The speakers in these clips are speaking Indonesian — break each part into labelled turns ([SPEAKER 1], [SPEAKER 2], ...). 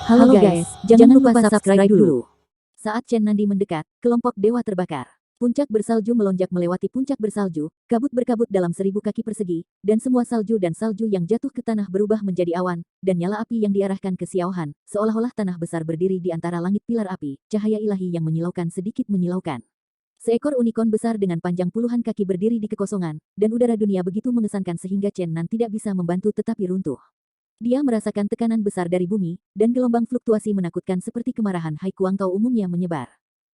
[SPEAKER 1] Halo guys, jangan lupa subscribe dulu. Saat Chen Nandi mendekat, kelompok dewa terbakar. Puncak bersalju melonjak melewati puncak bersalju, kabut berkabut dalam 1000 kaki persegi, dan semua salju dan salju yang jatuh ke tanah berubah menjadi awan, dan nyala api yang diarahkan ke Xiaohan, seolah-olah tanah besar berdiri di antara langit pilar api, cahaya ilahi yang menyilaukan sedikit menyilaukan. Seekor unicorn besar dengan panjang puluhan kaki berdiri di kekosongan, dan udara dunia begitu mengesankan sehingga Chen Nan tidak bisa membantu tetapi runtuh. Dia merasakan tekanan besar dari bumi, dan gelombang fluktuasi menakutkan seperti kemarahan Hai Kuangkau umumnya menyebar.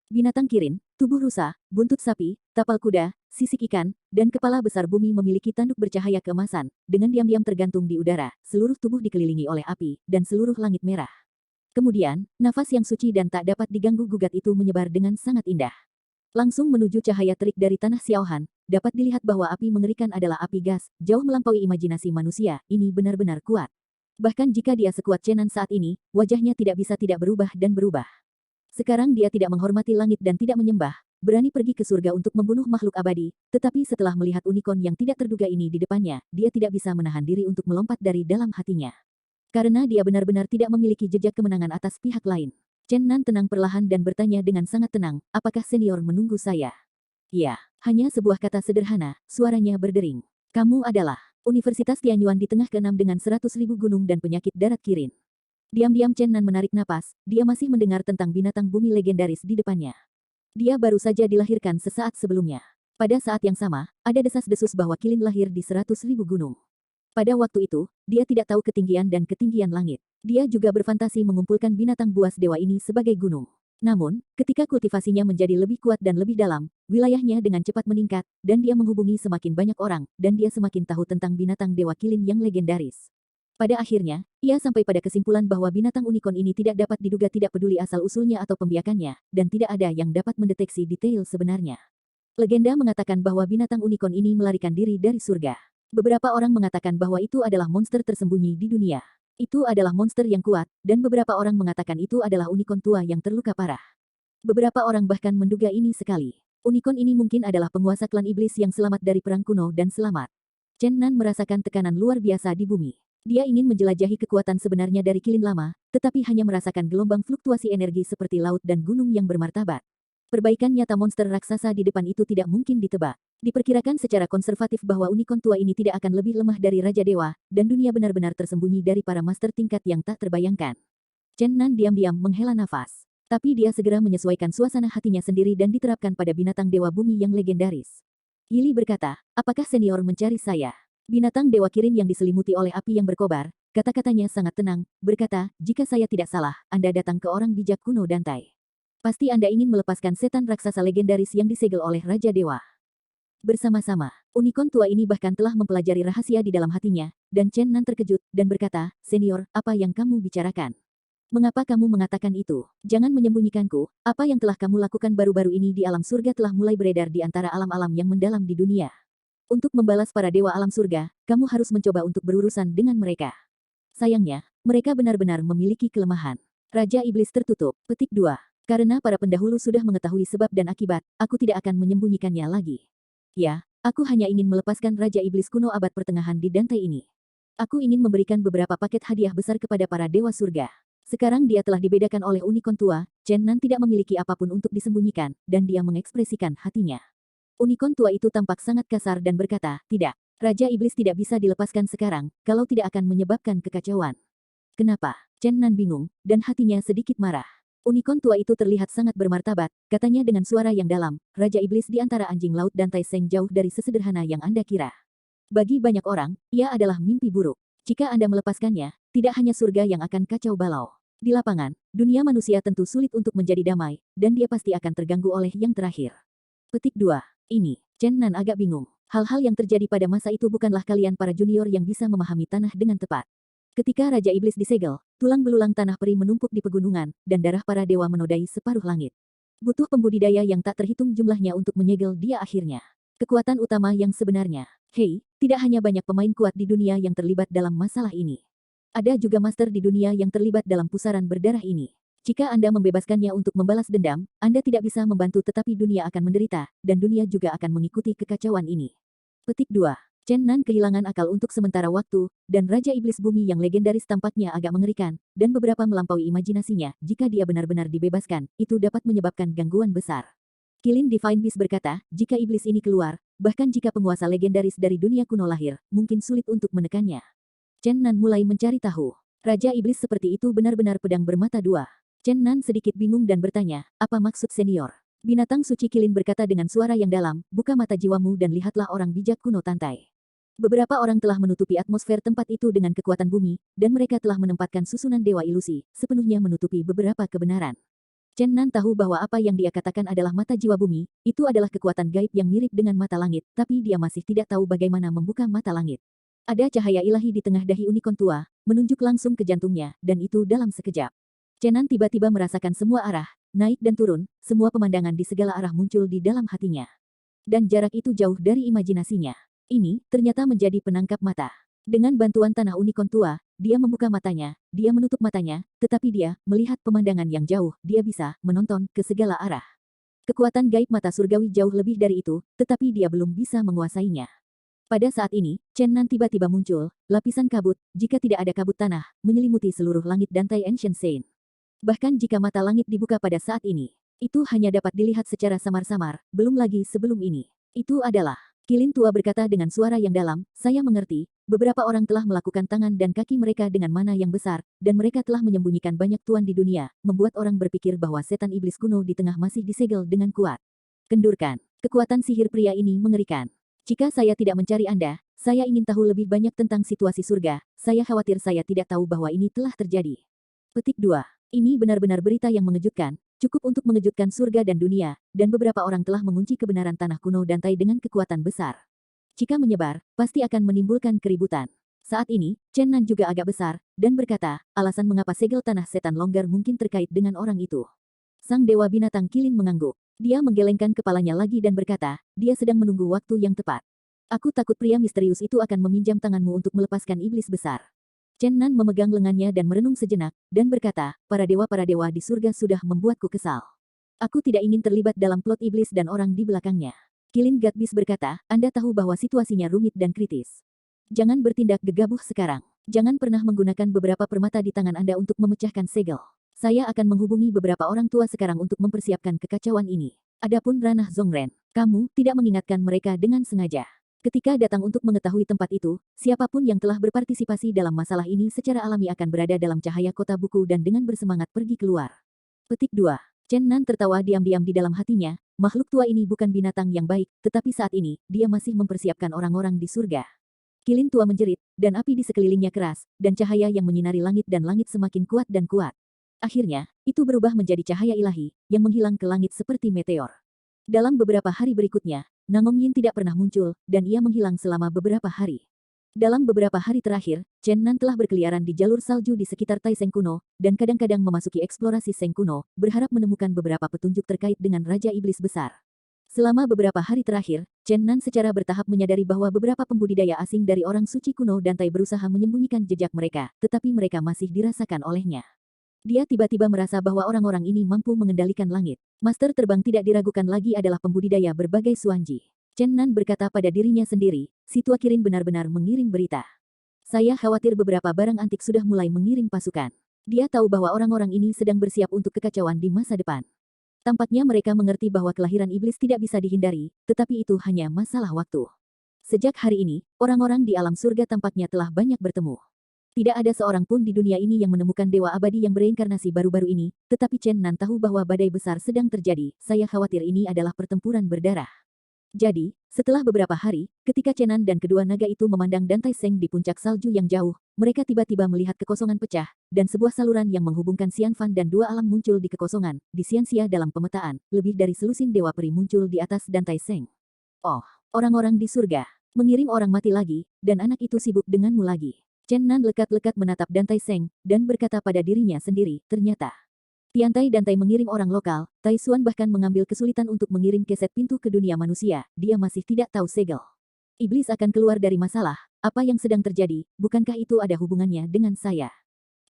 [SPEAKER 1] Binatang kirin, tubuh rusa, buntut sapi, tapal kuda, sisik ikan, dan kepala besar bumi memiliki tanduk bercahaya keemasan, dengan diam-diam tergantung di udara, seluruh tubuh dikelilingi oleh api, dan seluruh langit merah. Kemudian, nafas yang suci dan tak dapat diganggu-gugat itu menyebar dengan sangat indah. Langsung menuju cahaya terik dari tanah Xiaohan, dapat dilihat bahwa api mengerikan adalah api gas, jauh melampaui imajinasi manusia, ini benar-benar kuat. Bahkan jika dia sekuat Chen Nan saat ini, wajahnya tidak bisa tidak berubah dan berubah. Sekarang dia tidak menghormati langit dan tidak menyembah, berani pergi ke surga untuk membunuh makhluk abadi, tetapi setelah melihat unicorn yang tidak terduga ini di depannya, dia tidak bisa menahan diri untuk melompat dari dalam hatinya. Karena dia benar-benar tidak memiliki jejak kemenangan atas pihak lain. Chen Nan tenang perlahan dan bertanya dengan sangat tenang, apakah senior menunggu saya? Ya, hanya sebuah kata sederhana, suaranya berdering. Kamu adalah Universitas Tianyuan di tengah keenam dengan 100.000 gunung dan penyakit darat kirin. Diam-diam Chen Nan menarik napas, dia masih mendengar tentang binatang bumi legendaris di depannya. Dia baru saja dilahirkan sesaat sebelumnya. Pada saat yang sama, ada desas-desus bahwa Kilin lahir di 100.000 gunung. Pada waktu itu, dia tidak tahu ketinggian dan ketinggian langit. Dia juga berfantasi mengumpulkan binatang buas dewa ini sebagai gunung. Namun, ketika kultivasinya menjadi lebih kuat dan lebih dalam, wilayahnya dengan cepat meningkat, dan dia menghubungi semakin banyak orang, dan dia semakin tahu tentang binatang dewa Kilin yang legendaris. Pada akhirnya, ia sampai pada kesimpulan bahwa binatang unicorn ini tidak dapat diduga tidak peduli asal-usulnya atau pembiakannya, dan tidak ada yang dapat mendeteksi detail sebenarnya. Legenda mengatakan bahwa binatang unicorn ini melarikan diri dari surga. Beberapa orang mengatakan bahwa itu adalah monster tersembunyi di dunia. Itu adalah monster yang kuat, dan beberapa orang mengatakan itu adalah unicorn tua yang terluka parah. Beberapa orang bahkan menduga ini sekali. Unicorn ini mungkin adalah penguasa klan iblis yang selamat dari perang kuno dan selamat. Chen Nan merasakan tekanan luar biasa di bumi. Dia ingin menjelajahi kekuatan sebenarnya dari Kilin lama, tetapi hanya merasakan gelombang fluktuasi energi seperti laut dan gunung yang bermartabat. Perbaikan nyata monster raksasa di depan itu tidak mungkin ditebak. Diperkirakan secara konservatif bahwa unicorn tua ini tidak akan lebih lemah dari Raja Dewa, dan dunia benar-benar tersembunyi dari para master tingkat yang tak terbayangkan. Chen Nan diam-diam menghela nafas. Tapi dia segera menyesuaikan suasana hatinya sendiri dan diterapkan pada binatang dewa bumi yang legendaris. Yili berkata, apakah senior mencari saya? Binatang dewa kirin yang diselimuti oleh api yang berkobar, kata-katanya sangat tenang, berkata, jika saya tidak salah, Anda datang ke orang bijak kuno Dantai. Pasti Anda ingin melepaskan setan raksasa legendaris yang disegel oleh Raja Dewa. Bersama-sama, unicorn tua ini bahkan telah mempelajari rahasia di dalam hatinya, dan Chen Nan terkejut, dan berkata, senior, apa yang kamu bicarakan? Mengapa kamu mengatakan itu? Jangan menyembunyikanku, apa yang telah kamu lakukan baru-baru ini di alam surga telah mulai beredar di antara alam-alam yang mendalam di dunia. Untuk membalas para dewa alam surga, kamu harus mencoba untuk berurusan dengan mereka. Sayangnya, mereka benar-benar memiliki kelemahan. Raja Iblis tertutup. Petik 2. Karena para pendahulu sudah mengetahui sebab dan akibat, aku tidak akan menyembunyikannya lagi. Ya, aku hanya ingin melepaskan Raja Iblis kuno abad pertengahan di Dantai ini. Aku ingin memberikan beberapa paket hadiah besar kepada para dewa surga. Sekarang dia telah dibedakan oleh unicorn tua, Chen Nan tidak memiliki apapun untuk disembunyikan, dan dia mengekspresikan hatinya. Unicorn tua itu tampak sangat kasar dan berkata, tidak, Raja Iblis tidak bisa dilepaskan sekarang, kalau tidak akan menyebabkan kekacauan. Kenapa? Chen Nan bingung, dan hatinya sedikit marah. Unicorn tua itu terlihat sangat bermartabat, katanya dengan suara yang dalam, Raja Iblis di antara anjing laut dan Tai Seng jauh dari sesederhana yang Anda kira. Bagi banyak orang, ia adalah mimpi buruk. Jika Anda melepaskannya, tidak hanya surga yang akan kacau balau. Di lapangan, dunia manusia tentu sulit untuk menjadi damai, dan dia pasti akan terganggu oleh yang terakhir. Petik 2. Ini, Chen Nan agak bingung. Hal-hal yang terjadi pada masa itu bukanlah kalian para junior yang bisa memahami tanah dengan tepat. Ketika Raja Iblis disegel, tulang belulang tanah peri menumpuk di pegunungan, dan darah para dewa menodai separuh langit. Butuh pembudidaya yang tak terhitung jumlahnya untuk menyegel dia akhirnya. Kekuatan utama yang sebenarnya. Hei, tidak hanya banyak pemain kuat di dunia yang terlibat dalam masalah ini. Ada juga master di dunia yang terlibat dalam pusaran berdarah ini. Jika Anda membebaskannya untuk membalas dendam, Anda tidak bisa membantu tetapi dunia akan menderita, dan dunia juga akan mengikuti kekacauan ini. Petik 2. Chen Nan kehilangan akal untuk sementara waktu, dan Raja Iblis Bumi yang legendaris tampaknya agak mengerikan, dan beberapa melampaui imajinasinya. Jika dia benar-benar dibebaskan, itu dapat menyebabkan gangguan besar. Kilin Divine Beast berkata, jika iblis ini keluar, bahkan jika penguasa legendaris dari dunia kuno lahir, mungkin sulit untuk menekannya. Chen Nan mulai mencari tahu. Raja Iblis seperti itu benar-benar pedang bermata dua. Chen Nan sedikit bingung dan bertanya, apa maksud senior? Binatang suci Kilin berkata dengan suara yang dalam, buka mata jiwamu dan lihatlah orang bijak kuno Tantai. Beberapa orang telah menutupi atmosfer tempat itu dengan kekuatan bumi, dan mereka telah menempatkan susunan dewa ilusi, sepenuhnya menutupi beberapa kebenaran. Chen Nan tahu bahwa apa yang dia katakan adalah mata jiwa bumi, itu adalah kekuatan gaib yang mirip dengan mata langit, tapi dia masih tidak tahu bagaimana membuka mata langit. Ada cahaya ilahi di tengah dahi unicorn tua, menunjuk langsung ke jantungnya, dan itu dalam sekejap. Chen Nan tiba-tiba merasakan semua arah, naik dan turun, semua pemandangan di segala arah muncul di dalam hatinya. Dan jarak itu jauh dari imajinasinya. Ini ternyata menjadi penangkap mata. Dengan bantuan tanah unicorn tua, dia membuka matanya, dia menutup matanya, tetapi dia melihat pemandangan yang jauh, dia bisa menonton ke segala arah. Kekuatan gaib mata surgawi jauh lebih dari itu, tetapi dia belum bisa menguasainya. Pada saat ini, Chen Nan tiba-tiba muncul, lapisan kabut, jika tidak ada kabut tanah, menyelimuti seluruh langit dantai Ancient Saint. Bahkan jika mata langit dibuka pada saat ini, itu hanya dapat dilihat secara samar-samar, belum lagi sebelum ini. Itu adalah Kilin tua berkata dengan suara yang dalam, saya mengerti, beberapa orang telah melakukan tangan dan kaki mereka dengan mana yang besar, dan mereka telah menyembunyikan banyak tuan di dunia, membuat orang berpikir bahwa setan iblis kuno di tengah masih disegel dengan kuat. Kendurkan, kekuatan sihir pria ini mengerikan. Jika saya tidak mencari Anda, saya ingin tahu lebih banyak tentang situasi surga, saya khawatir saya tidak tahu bahwa ini telah terjadi. Petik 2. Ini benar-benar berita yang mengejutkan, cukup untuk mengejutkan surga dan dunia, dan beberapa orang telah mengunci kebenaran tanah kuno dantai dengan kekuatan besar. Jika menyebar, pasti akan menimbulkan keributan. Saat ini, Chen Nan juga agak besar, dan berkata, alasan mengapa segel tanah setan longgar mungkin terkait dengan orang itu. Sang dewa binatang Kilin mengangguk. Dia menggelengkan kepalanya lagi dan berkata, dia sedang menunggu waktu yang tepat. Aku takut pria misterius itu akan meminjam tanganmu untuk melepaskan iblis besar. Chen Nan memegang lengannya dan merenung sejenak, dan berkata, para dewa di surga sudah membuatku kesal. Aku tidak ingin terlibat dalam plot iblis dan orang di belakangnya. Kilin Godbeast berkata, Anda tahu bahwa situasinya rumit dan kritis. Jangan bertindak gegabah sekarang. Jangan pernah menggunakan beberapa permata di tangan Anda untuk memecahkan segel. Saya akan menghubungi beberapa orang tua sekarang untuk mempersiapkan kekacauan ini. Adapun ranah Zongren, kamu tidak mengingatkan mereka dengan sengaja. Ketika datang untuk mengetahui tempat itu, siapapun yang telah berpartisipasi dalam masalah ini secara alami akan berada dalam cahaya kota buku dan dengan bersemangat pergi keluar. Petik 2. Chen Nan tertawa diam-diam di dalam hatinya, makhluk tua ini bukan binatang yang baik, tetapi saat ini, dia masih mempersiapkan orang-orang di surga. Kilin tua menjerit, dan api di sekelilingnya keras, dan cahaya yang menyinari langit dan langit semakin kuat dan kuat. Akhirnya, itu berubah menjadi cahaya ilahi, yang menghilang ke langit seperti meteor. Dalam beberapa hari berikutnya, Nangong Yin tidak pernah muncul, dan ia menghilang selama beberapa hari. Dalam beberapa hari terakhir, Chen Nan telah berkeliaran di jalur salju di sekitar Tai Seng kuno, dan kadang-kadang memasuki eksplorasi Seng kuno, berharap menemukan beberapa petunjuk terkait dengan Raja Iblis Besar. Selama beberapa hari terakhir, Chen Nan secara bertahap menyadari bahwa beberapa pembudidaya asing dari orang suci kuno dan Tai berusaha menyembunyikan jejak mereka, tetapi mereka masih dirasakan olehnya. Dia tiba-tiba merasa bahwa orang-orang ini mampu mengendalikan langit. Master terbang tidak diragukan lagi adalah pembudidaya berbagai suanji. Chen Nan berkata pada dirinya sendiri, si tua Kirin benar-benar mengirim berita. Saya khawatir beberapa barang antik sudah mulai mengirim pasukan. Dia tahu bahwa orang-orang ini sedang bersiap untuk kekacauan di masa depan. Tampaknya mereka mengerti bahwa kelahiran iblis tidak bisa dihindari, tetapi itu hanya masalah waktu. Sejak hari ini, orang-orang di alam surga tampaknya telah banyak bertemu. Tidak ada seorang pun di dunia ini yang menemukan dewa abadi yang bereinkarnasi baru-baru ini, tetapi Chen Nan tahu bahwa badai besar sedang terjadi, saya khawatir ini adalah pertempuran berdarah. Jadi, setelah beberapa hari, ketika Chen Nan dan kedua naga itu memandang dantai Seng di puncak salju yang jauh, mereka tiba-tiba melihat kekosongan pecah, dan sebuah saluran yang menghubungkan Xian Fan dan dua alam muncul di kekosongan, di Xianxia dalam pemetaan, lebih dari selusin dewa peri muncul di atas dantai Seng. Oh, orang-orang di surga, mengirim orang mati lagi, dan anak itu sibuk denganmu lagi. Chen Nan lekat-lekat menatap dantai Seng, dan berkata pada dirinya sendiri, ternyata. Tiantai Dantai mengirim orang lokal, Tai Xuan bahkan mengambil kesulitan untuk mengirim keset pintu ke dunia manusia, dia masih tidak tahu segel. Iblis akan keluar dari masalah, apa yang sedang terjadi, bukankah itu ada hubungannya dengan saya?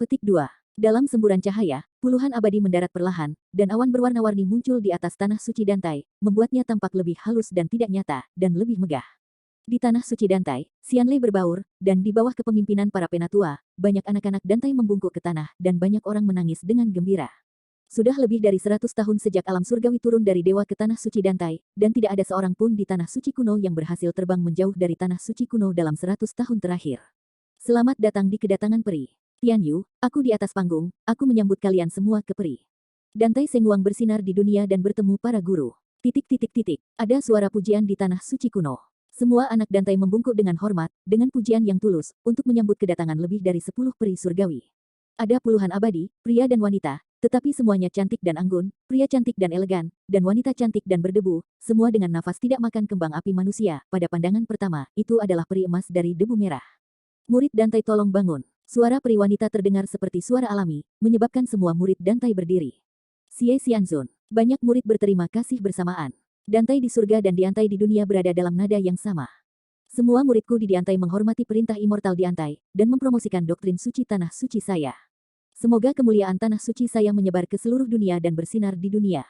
[SPEAKER 1] Petik 2. Dalam semburan cahaya, puluhan abadi mendarat perlahan, dan awan berwarna-warni muncul di atas tanah suci Dantai, membuatnya tampak lebih halus dan tidak nyata, dan lebih megah. Di tanah suci Dantai, Xianlei berbaur, dan di bawah kepemimpinan para penatua, banyak anak-anak Dantai membungkuk ke tanah dan banyak orang menangis dengan gembira. Sudah lebih dari 100 tahun sejak alam surgawi turun dari dewa ke tanah suci Dantai, dan tidak ada seorang pun di tanah suci kuno yang berhasil terbang menjauh dari tanah suci kuno dalam 100 tahun terakhir. Selamat datang di kedatangan peri. Tian Yu, aku di atas panggung, aku menyambut kalian semua ke peri. Dantai Sengwang bersinar di dunia dan bertemu para guru. Ada suara pujian di tanah suci kuno. Semua anak Dantai membungkuk dengan hormat, dengan pujian yang tulus, untuk menyambut kedatangan lebih dari 10 peri surgawi. Ada puluhan abadi, pria dan wanita, tetapi semuanya cantik dan anggun, pria cantik dan elegan, dan wanita cantik dan berdebu, semua dengan nafas tidak makan kembang api manusia. Pada pandangan pertama, itu adalah peri emas dari debu merah. Murid Dantai tolong bangun. Suara peri wanita terdengar seperti suara alami, menyebabkan semua murid Dantai berdiri. Xie Xianzun. Banyak murid berterima kasih bersamaan. Dantai di surga dan diantai di dunia berada dalam nada yang sama. Semua muridku di diantai menghormati perintah immortal diantai, dan mempromosikan doktrin suci tanah suci saya. Semoga kemuliaan tanah suci saya menyebar ke seluruh dunia dan bersinar di dunia.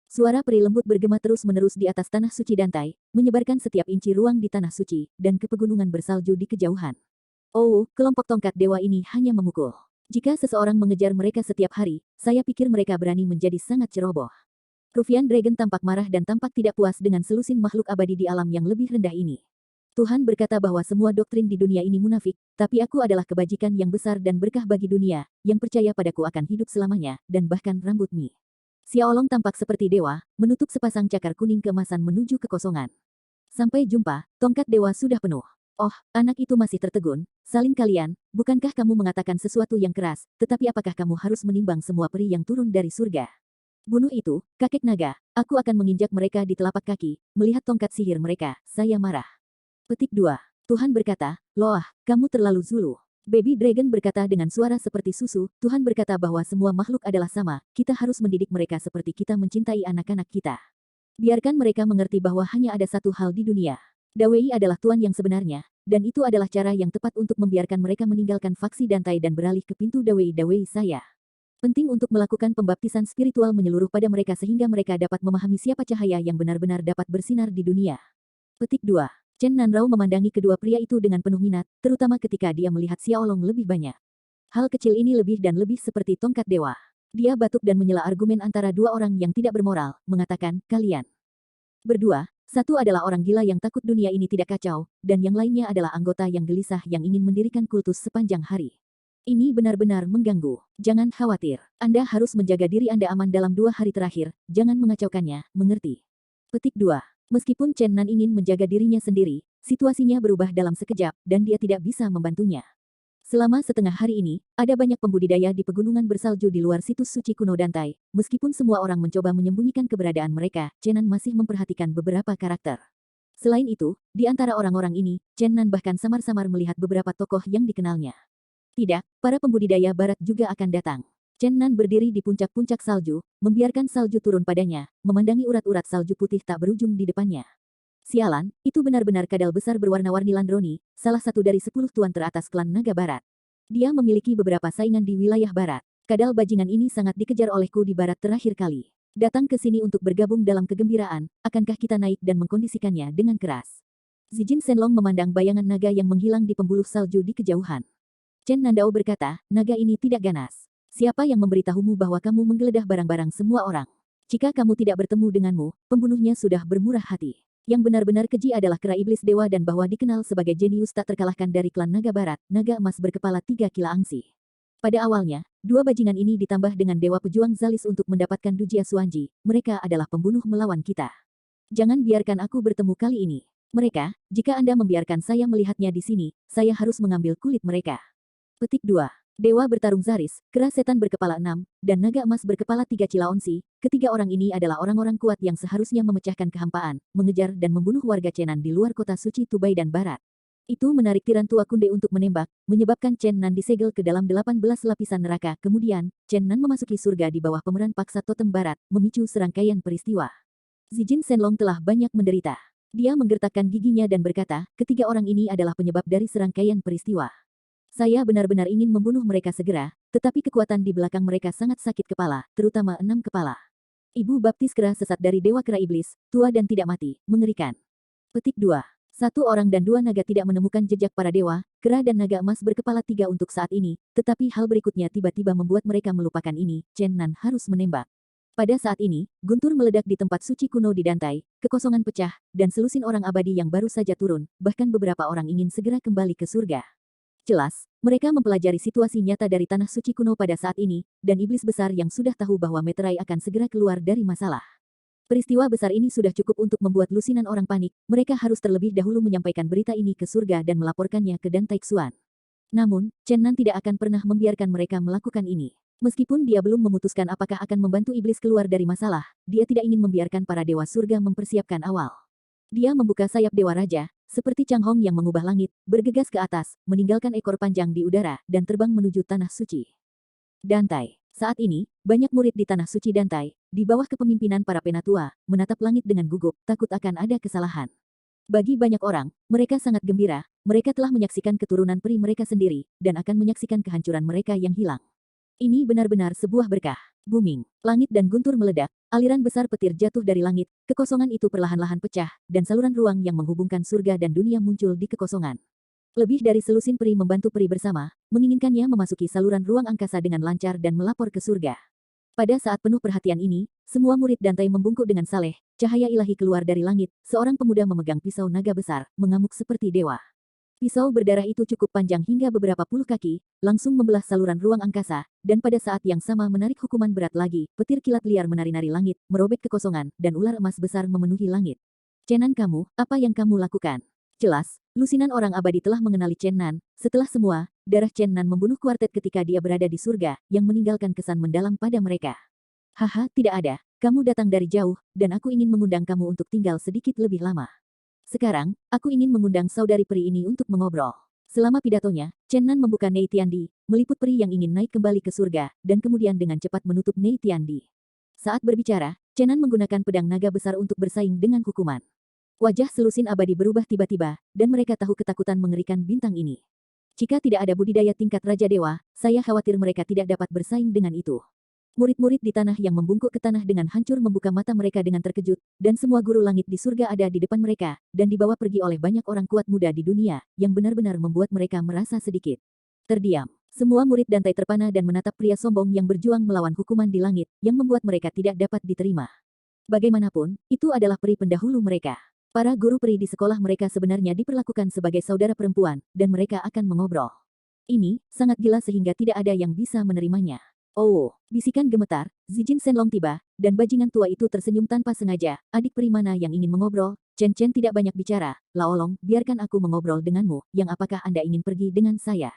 [SPEAKER 1] Suara peri lembut bergema terus-menerus di atas tanah suci Dantai, menyebarkan setiap inci ruang di tanah suci, dan ke pegunungan bersalju di kejauhan. Oh, kelompok tongkat dewa ini hanya memukul. Jika seseorang mengejar mereka setiap hari, saya pikir mereka berani menjadi sangat ceroboh. Rufian Dragon tampak marah dan tampak tidak puas dengan selusin makhluk abadi di alam yang lebih rendah ini. Tuhan berkata bahwa semua doktrin di dunia ini munafik, tapi aku adalah kebajikan yang besar dan berkah bagi dunia, yang percaya padaku akan hidup selamanya, dan bahkan rambut Mi. Xiaolong tampak seperti dewa, menutup sepasang cakar kuning keemasan menuju kekosongan. Sampai jumpa, tongkat dewa sudah penuh. Oh, anak itu masih tertegun, salin kalian, bukankah kamu mengatakan sesuatu yang keras, tetapi apakah kamu harus menimbang semua peri yang turun dari surga? Bunuh itu, kakek naga, aku akan menginjak mereka di telapak kaki, melihat tongkat sihir mereka, saya marah. Petik 2. Tuhan berkata, Loah, kamu terlalu zulu. Baby Dragon berkata dengan suara seperti susu, Tuhan berkata bahwa semua makhluk adalah sama, kita harus mendidik mereka seperti kita mencintai anak-anak kita. Biarkan mereka mengerti bahwa hanya ada satu hal di dunia. Dawei adalah Tuan yang sebenarnya, dan itu adalah cara yang tepat untuk membiarkan mereka meninggalkan faksi Dantai dan beralih ke pintu Dawei saya. Penting untuk melakukan pembaptisan spiritual menyeluruh pada mereka sehingga mereka dapat memahami siapa cahaya yang benar-benar dapat bersinar di dunia. Petik 2. Chen Nanrao memandangi kedua pria itu dengan penuh minat, terutama ketika dia melihat Xiaolong lebih banyak. Hal kecil ini lebih dan lebih seperti tongkat dewa. Dia batuk dan menyela argumen antara dua orang yang tidak bermoral, mengatakan, kalian berdua, satu adalah orang gila yang takut dunia ini tidak kacau, dan yang lainnya adalah anggota yang gelisah yang ingin mendirikan kultus sepanjang hari. Ini benar-benar mengganggu. Jangan khawatir, Anda harus menjaga diri Anda aman dalam 2 hari terakhir, jangan mengacaukannya, mengerti? Petik 2. Meskipun Chen Nan ingin menjaga dirinya sendiri, situasinya berubah dalam sekejap, dan dia tidak bisa membantunya. Selama setengah hari ini, ada banyak pembudidaya di pegunungan bersalju di luar situs suci kuno Dantai. Meskipun semua orang mencoba menyembunyikan keberadaan mereka, Chen Nan masih memperhatikan beberapa karakter. Selain itu, di antara orang-orang ini, Chen Nan bahkan samar-samar melihat beberapa tokoh yang dikenalnya. Tidak, para pembudidaya barat juga akan datang. Chen Nan berdiri di puncak-puncak salju, membiarkan salju turun padanya, memandangi urat-urat salju putih tak berujung di depannya. Sialan, itu benar-benar kadal besar berwarna-warni Landroni, salah satu dari 10 tuan teratas klan naga barat. Dia memiliki beberapa saingan di wilayah barat. Kadal bajingan ini sangat dikejar olehku di barat terakhir kali. Datang ke sini untuk bergabung dalam kegembiraan, akankah kita naik dan mengkondisikannya dengan keras? Zijin Shenlong memandang bayangan naga yang menghilang di pembuluh salju di kejauhan. Chen Nandao berkata, naga ini tidak ganas. Siapa yang memberitahumu bahwa kamu menggeledah barang-barang semua orang? Jika kamu tidak bertemu denganmu, pembunuhnya sudah bermurah hati. Yang benar-benar keji adalah kera iblis dewa dan bahwa dikenal sebagai jenius tak terkalahkan dari klan naga barat, naga emas berkepala 3 kila angsi. Pada awalnya, dua bajingan ini ditambah dengan dewa pejuang Zalis untuk mendapatkan Dujia Suanji, mereka adalah pembunuh melawan kita. Jangan biarkan aku bertemu kali ini. Mereka, jika Anda membiarkan saya melihatnya di sini, saya harus mengambil kulit mereka. Petik 2. Dewa bertarung Zaris, kera setan berkepala 6, dan naga emas berkepala 3 kila onsi. Ketiga orang ini adalah orang-orang kuat yang seharusnya memecahkan kehampaan, mengejar dan membunuh warga Chenan di luar kota suci Tubai dan Barat. Itu menarik tiran tua Kunde untuk menembak, menyebabkan Chen Nan disegel ke dalam 18 lapisan neraka. Kemudian, Chen Nan memasuki surga di bawah pemeran paksa totem barat, memicu serangkaian peristiwa. Zijin Shenlong telah banyak menderita. Dia menggertakkan giginya dan berkata, ketiga orang ini adalah penyebab dari serangkaian peristiwa. Saya benar-benar ingin membunuh mereka segera, tetapi kekuatan di belakang mereka sangat sakit kepala, terutama 6 kepala. Ibu baptis kera sesat dari Dewa Kera Iblis, tua dan tidak mati, mengerikan. Petik 2. Satu orang dan dua naga tidak menemukan jejak para dewa, kera dan naga emas berkepala tiga untuk saat ini, tetapi hal berikutnya tiba-tiba membuat mereka melupakan ini, Chen Nan harus menembak. Pada saat ini, guntur meledak di tempat suci kuno di Dantai, kekosongan pecah, dan selusin orang abadi yang baru saja turun, bahkan beberapa orang ingin segera kembali ke surga. Jelas, mereka mempelajari situasi nyata dari tanah suci kuno pada saat ini, dan iblis besar yang sudah tahu bahwa meterai akan segera keluar dari masalah. Peristiwa besar ini sudah cukup untuk membuat lusinan orang panik, mereka harus terlebih dahulu menyampaikan berita ini ke surga dan melaporkannya ke Dan Taixuan. Namun, Chen Nan tidak akan pernah membiarkan mereka melakukan ini. Meskipun dia belum memutuskan apakah akan membantu iblis keluar dari masalah, dia tidak ingin membiarkan para dewa surga mempersiapkan awal. Dia membuka sayap Dewa Raja, seperti Chang Hong yang mengubah langit, bergegas ke atas, meninggalkan ekor panjang di udara, dan terbang menuju tanah suci. Dantai. Saat ini, banyak murid di tanah suci Dantai, di bawah kepemimpinan para penatua, menatap langit dengan gugup, takut akan ada kesalahan. Bagi banyak orang, mereka sangat gembira, mereka telah menyaksikan keturunan peri mereka sendiri, dan akan menyaksikan kehancuran mereka yang hilang. Ini benar-benar sebuah berkah. Booming, langit dan guntur meledak, aliran besar petir jatuh dari langit, kekosongan itu perlahan-lahan pecah, dan saluran ruang yang menghubungkan surga dan dunia muncul di kekosongan. Lebih dari selusin peri membantu peri bersama, menginginkannya memasuki saluran ruang angkasa dengan lancar dan melapor ke surga. Pada saat penuh perhatian ini, semua murid Dantai membungkuk dengan saleh, cahaya ilahi keluar dari langit, seorang pemuda memegang pisau naga besar, mengamuk seperti dewa. Pisau berdarah itu cukup panjang hingga beberapa puluh kaki, langsung membelah saluran ruang angkasa, dan pada saat yang sama menarik hukuman berat lagi, petir kilat liar menari-nari langit, merobek kekosongan, dan ular emas besar memenuhi langit. Chen Nan kamu, apa yang kamu lakukan? Jelas, lusinan orang abadi telah mengenali Chen Nan. Setelah semua, darah Chen Nan membunuh kuartet ketika dia berada di surga, yang meninggalkan kesan mendalam pada mereka. Haha, tidak ada. Kamu datang dari jauh, dan aku ingin mengundang kamu untuk tinggal sedikit lebih lama. Sekarang, aku ingin mengundang saudari peri ini untuk mengobrol. Selama pidatonya, Chen Nan membuka Nei Tiandi, meliput peri yang ingin naik kembali ke surga, dan kemudian dengan cepat menutup Nei Tiandi. Saat berbicara, Chen Nan menggunakan pedang naga besar untuk bersaing dengan hukuman. Wajah selusin abadi berubah tiba-tiba, dan mereka tahu ketakutan mengerikan bintang ini. Jika tidak ada budidaya tingkat Raja Dewa, saya khawatir mereka tidak dapat bersaing dengan itu. Murid-murid di tanah yang membungkuk ke tanah dengan hancur membuka mata mereka dengan terkejut, dan semua guru langit di surga ada di depan mereka, dan dibawa pergi oleh banyak orang kuat muda di dunia, yang benar-benar membuat mereka merasa sedikit terdiam. Semua murid Dantai terpana dan menatap pria sombong yang berjuang melawan hukuman di langit, yang membuat mereka tidak dapat diterima. Bagaimanapun, itu adalah peri pendahulu mereka. Para guru peri di sekolah mereka sebenarnya diperlakukan sebagai saudara perempuan, dan mereka akan mengobrol. Ini sangat gila sehingga tidak ada yang bisa menerimanya. Oh, bisikan gemetar, Zijin Shenlong tiba, dan bajingan tua itu tersenyum tanpa sengaja. Adik peri mana yang ingin mengobrol? Chen Chen tidak banyak bicara. Laolong, biarkan aku mengobrol denganmu, yang apakah Anda ingin pergi dengan saya?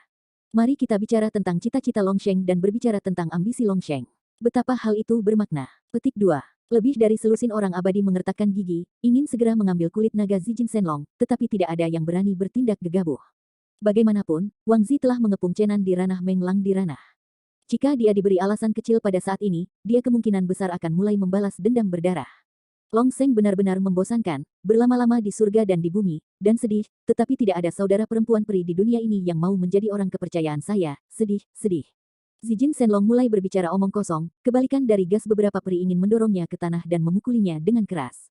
[SPEAKER 1] Mari kita bicara tentang cita-cita Longsheng dan berbicara tentang ambisi Longsheng. Betapa hal itu bermakna. Petik 2. Lebih dari selusin orang abadi mengertakkan gigi, ingin segera mengambil kulit naga Zijin Shenlong, tetapi tidak ada yang berani bertindak gegabah. Bagaimanapun, Wang Zi telah mengepung Chen Nan di ranah Meng Lang di ranah. Jika dia diberi alasan kecil pada saat ini, dia kemungkinan besar akan mulai membalas dendam berdarah. Long Sheng benar-benar membosankan, berlama-lama di surga dan di bumi, dan sedih, tetapi tidak ada saudara perempuan peri di dunia ini yang mau menjadi orang kepercayaan saya, sedih, sedih. Zijin Shenlong mulai berbicara omong kosong, kebalikan dari gas beberapa peri ingin mendorongnya ke tanah dan memukulinya dengan keras.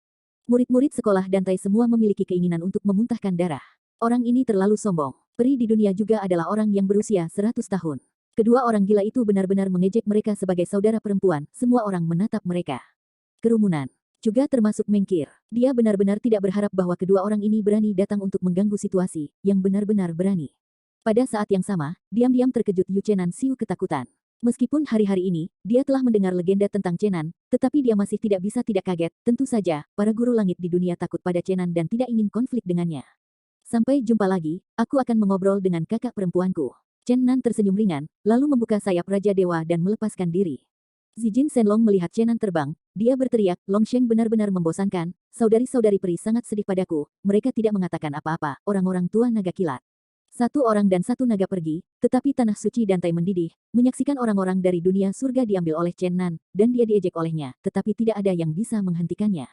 [SPEAKER 1] Murid-murid sekolah Dantai semua memiliki keinginan untuk memuntahkan darah. Orang ini terlalu sombong. Peri di dunia juga adalah orang yang berusia 100 tahun. Kedua orang gila itu benar-benar mengejek mereka sebagai saudara perempuan, semua orang menatap mereka. Kerumunan. Juga termasuk Mengkir. Dia benar-benar tidak berharap bahwa kedua orang ini berani datang untuk mengganggu situasi, yang benar-benar berani. Pada saat yang sama, diam-diam terkejut Yu Chenan Siu ketakutan. Meskipun hari-hari ini, dia telah mendengar legenda tentang Chenan, tetapi dia masih tidak bisa tidak kaget. Tentu saja, para guru langit di dunia takut pada Chenan dan tidak ingin konflik dengannya. Sampai jumpa lagi, aku akan mengobrol dengan kakak perempuanku. Chen Nan tersenyum ringan, lalu membuka sayap Raja Dewa dan melepaskan diri. Zijin Shenlong melihat Chen Nan terbang, dia berteriak, Longsheng benar-benar membosankan, saudari-saudari peri sangat sedih padaku, mereka tidak mengatakan apa-apa, orang-orang tua naga kilat. Satu orang dan satu naga pergi, tetapi tanah suci Dantai mendidih, menyaksikan orang-orang dari dunia surga diambil oleh Chen Nan, dan dia diejek olehnya, tetapi tidak ada yang bisa menghentikannya.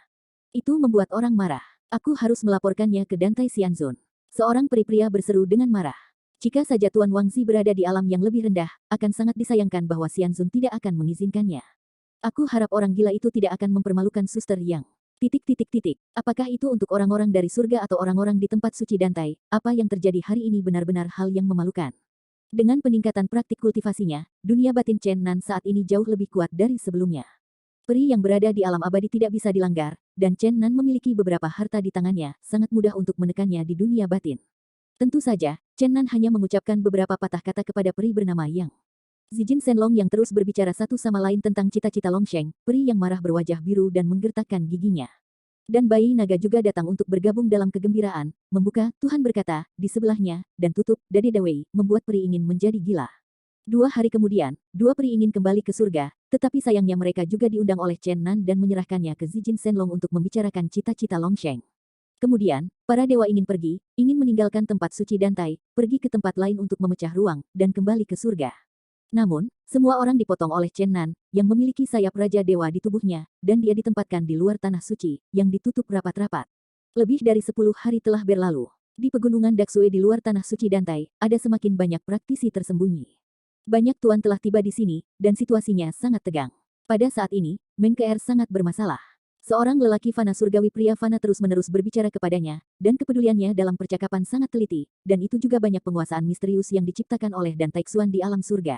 [SPEAKER 1] Itu membuat orang marah. Aku harus melaporkannya ke Dantai Xianzun. Seorang peri pria berseru dengan marah. Jika saja Tuan Wang Zi berada di alam yang lebih rendah, akan sangat disayangkan bahwa Xianzun tidak akan mengizinkannya. Aku harap orang gila itu tidak akan mempermalukan Suster Yang. Titik titik titik. Apakah itu untuk orang-orang dari surga atau orang-orang di tempat suci Dantai? Apa yang terjadi hari ini benar-benar hal yang memalukan. Dengan peningkatan praktik kultivasinya, dunia batin Chen Nan saat ini jauh lebih kuat dari sebelumnya. Peri yang berada di alam abadi tidak bisa dilanggar, dan Chen Nan memiliki beberapa harta di tangannya, sangat mudah untuk menekannya di dunia batin. Tentu saja, Chen Nan hanya mengucapkan beberapa patah kata kepada peri bernama Yang. Zijin Shenlong yang terus berbicara satu sama lain tentang cita-cita Longsheng, peri yang marah berwajah biru dan menggertakkan giginya. Dan bayi naga juga datang untuk bergabung dalam kegembiraan, membuka, Tuhan berkata, di sebelahnya, dan tutup, Dade Dawei, membuat peri ingin menjadi gila. 2 hari kemudian, 2 peri ingin kembali ke surga, tetapi sayangnya mereka juga diundang oleh Chen Nan dan menyerahkannya ke Zijin Shenlong untuk membicarakan cita-cita Longsheng. Kemudian, para dewa ingin pergi, ingin meninggalkan tempat suci Dantai, pergi ke tempat lain untuk memecah ruang, dan kembali ke surga. Namun, semua orang dipotong oleh Chen Nan, yang memiliki sayap Raja Dewa di tubuhnya, dan dia ditempatkan di luar tanah suci, yang ditutup rapat-rapat. Lebih dari 10 hari telah berlalu. Di pegunungan Daksue di luar tanah suci Dantai, ada semakin banyak praktisi tersembunyi. Banyak tuan telah tiba di sini, dan situasinya sangat tegang. Pada saat ini, Meng Keer sangat bermasalah. Seorang lelaki fana surgawi pria fana terus-menerus berbicara kepadanya, dan kepeduliannya dalam percakapan sangat teliti, dan itu juga banyak penguasaan misterius yang diciptakan oleh Dan Taixuan di alam surga.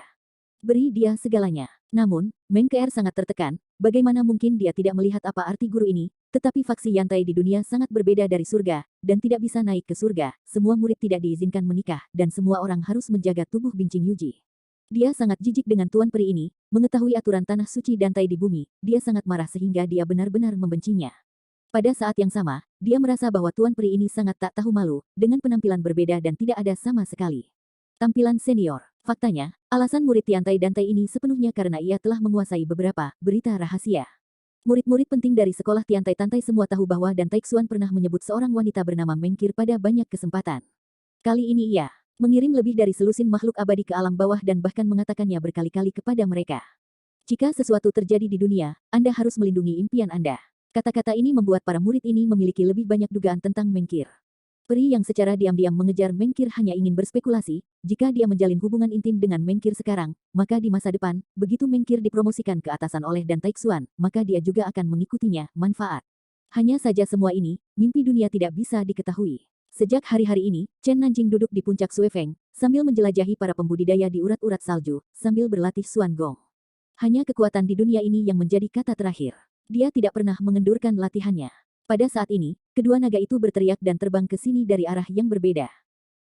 [SPEAKER 1] Beri dia segalanya. Namun, Meng Keer sangat tertekan, bagaimana mungkin dia tidak melihat apa arti guru ini, tetapi faksi Yantai di dunia sangat berbeda dari surga, dan tidak bisa naik ke surga, semua murid tidak diizinkan menikah, dan semua orang harus menjaga tubuh Bincing Yuji. Dia sangat jijik dengan tuan peri ini, mengetahui aturan tanah suci Dantai di bumi, dia sangat marah sehingga dia benar-benar membencinya. Pada saat yang sama, dia merasa bahwa tuan peri ini sangat tak tahu malu, dengan penampilan berbeda dan tidak ada sama sekali. Tampilan senior. Faktanya, alasan murid Tiantai Dantai ini sepenuhnya karena ia telah menguasai beberapa berita rahasia. Murid-murid penting dari sekolah Tiantai Tantai semua tahu bahwa Dan Taixuan pernah menyebut seorang wanita bernama Mengkir pada banyak kesempatan. Kali ini ia mengirim lebih dari selusin makhluk abadi ke alam bawah dan bahkan mengatakannya berkali-kali kepada mereka. Jika sesuatu terjadi di dunia, Anda harus melindungi impian Anda. Kata-kata ini membuat para murid ini memiliki lebih banyak dugaan tentang Mengkir. Peri yang secara diam-diam mengejar Mengkir hanya ingin berspekulasi, jika dia menjalin hubungan intim dengan Mengkir sekarang, maka di masa depan, begitu Mengkir dipromosikan ke atasan oleh Dan Taixuan, maka dia juga akan mengikutinya, manfaat. Hanya saja semua ini, mimpi dunia tidak bisa diketahui. Sejak hari-hari ini, Chen Nanjing duduk di puncak Suefeng, sambil menjelajahi para pembudidaya di urat-urat salju, sambil berlatih Suan Gong. Hanya kekuatan di dunia ini yang menjadi kata terakhir. Dia tidak pernah mengendurkan latihannya. Pada saat ini, kedua naga itu berteriak dan terbang ke sini dari arah yang berbeda.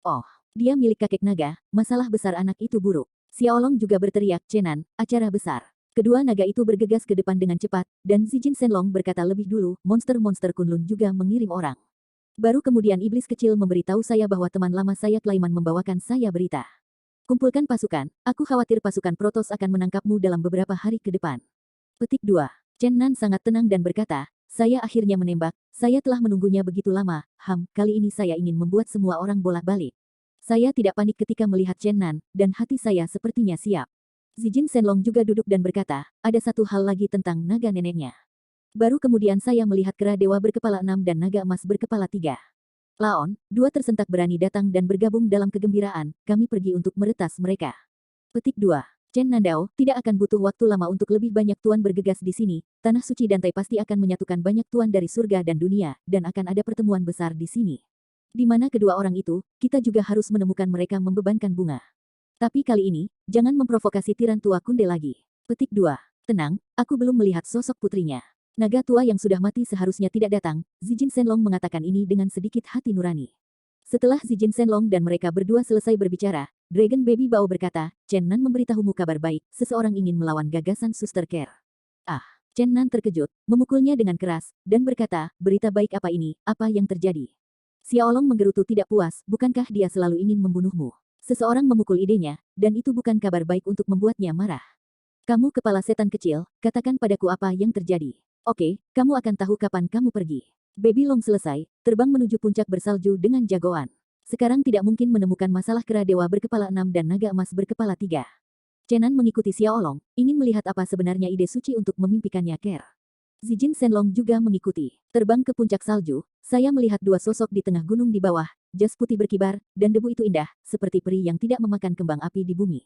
[SPEAKER 1] Oh, dia milik kakek naga, masalah besar anak itu buruk. Xiaolong juga berteriak, Chenan, acara besar. Kedua naga itu bergegas ke depan dengan cepat, dan Zijin Shenlong berkata lebih dulu, monster-monster Kunlun juga mengirim orang. Baru kemudian iblis kecil memberitahu saya bahwa teman lama saya Klaiman membawakan saya berita. Kumpulkan pasukan, aku khawatir pasukan Protos akan menangkapmu dalam beberapa hari ke depan. Petik 2. Chen Nan sangat tenang dan berkata, saya akhirnya menembak, saya telah menunggunya begitu lama, kali ini saya ingin membuat semua orang bolak-balik. Saya tidak panik ketika melihat Chen Nan, dan hati saya sepertinya siap. Zijin Shenlong juga duduk dan berkata, ada satu hal lagi tentang naga neneknya. Baru kemudian saya melihat kera dewa berkepala 6 dan naga emas berkepala 3. Laon, 2 tersentak berani datang dan bergabung dalam kegembiraan, kami pergi untuk meretas mereka. Petik 2. Chen Nandao, tidak akan butuh waktu lama untuk lebih banyak tuan bergegas di sini, tanah suci Dantai pasti akan menyatukan banyak tuan dari surga dan dunia, dan akan ada pertemuan besar di sini. Di mana kedua orang itu, kita juga harus menemukan mereka membebankan bunga. Tapi kali ini, jangan memprovokasi tiran tua Kunde lagi. Petik 2. Tenang, aku belum melihat sosok putrinya. Naga tua yang sudah mati seharusnya tidak datang, Zijin Shenlong mengatakan ini dengan sedikit hati nurani. Setelah Zijin Shenlong dan mereka berdua selesai berbicara, Dragon Baby Bao berkata, Chen Nan memberitahumu kabar baik, seseorang ingin melawan gagasan Suster Care. Chen Nan terkejut, memukulnya dengan keras, dan berkata, berita baik apa ini, apa yang terjadi? Xiaolong menggerutu tidak puas, bukankah dia selalu ingin membunuhmu? Seseorang memukul idenya, dan itu bukan kabar baik untuk membuatnya marah. Kamu kepala setan kecil, katakan padaku apa yang terjadi. Oke, kamu akan tahu kapan kamu pergi. Baby Long selesai, terbang menuju puncak bersalju dengan jagoan. Sekarang tidak mungkin menemukan masalah kera dewa berkepala 6 dan naga emas berkepala 3. Chenan mengikuti Xiaolong, ingin melihat apa sebenarnya ide suci untuk memimpikannya Care. Zijin Shenlong juga mengikuti. Terbang ke puncak salju, saya melihat 2 sosok di tengah gunung di bawah, jas putih berkibar, dan debu itu indah, seperti peri yang tidak memakan kembang api di bumi.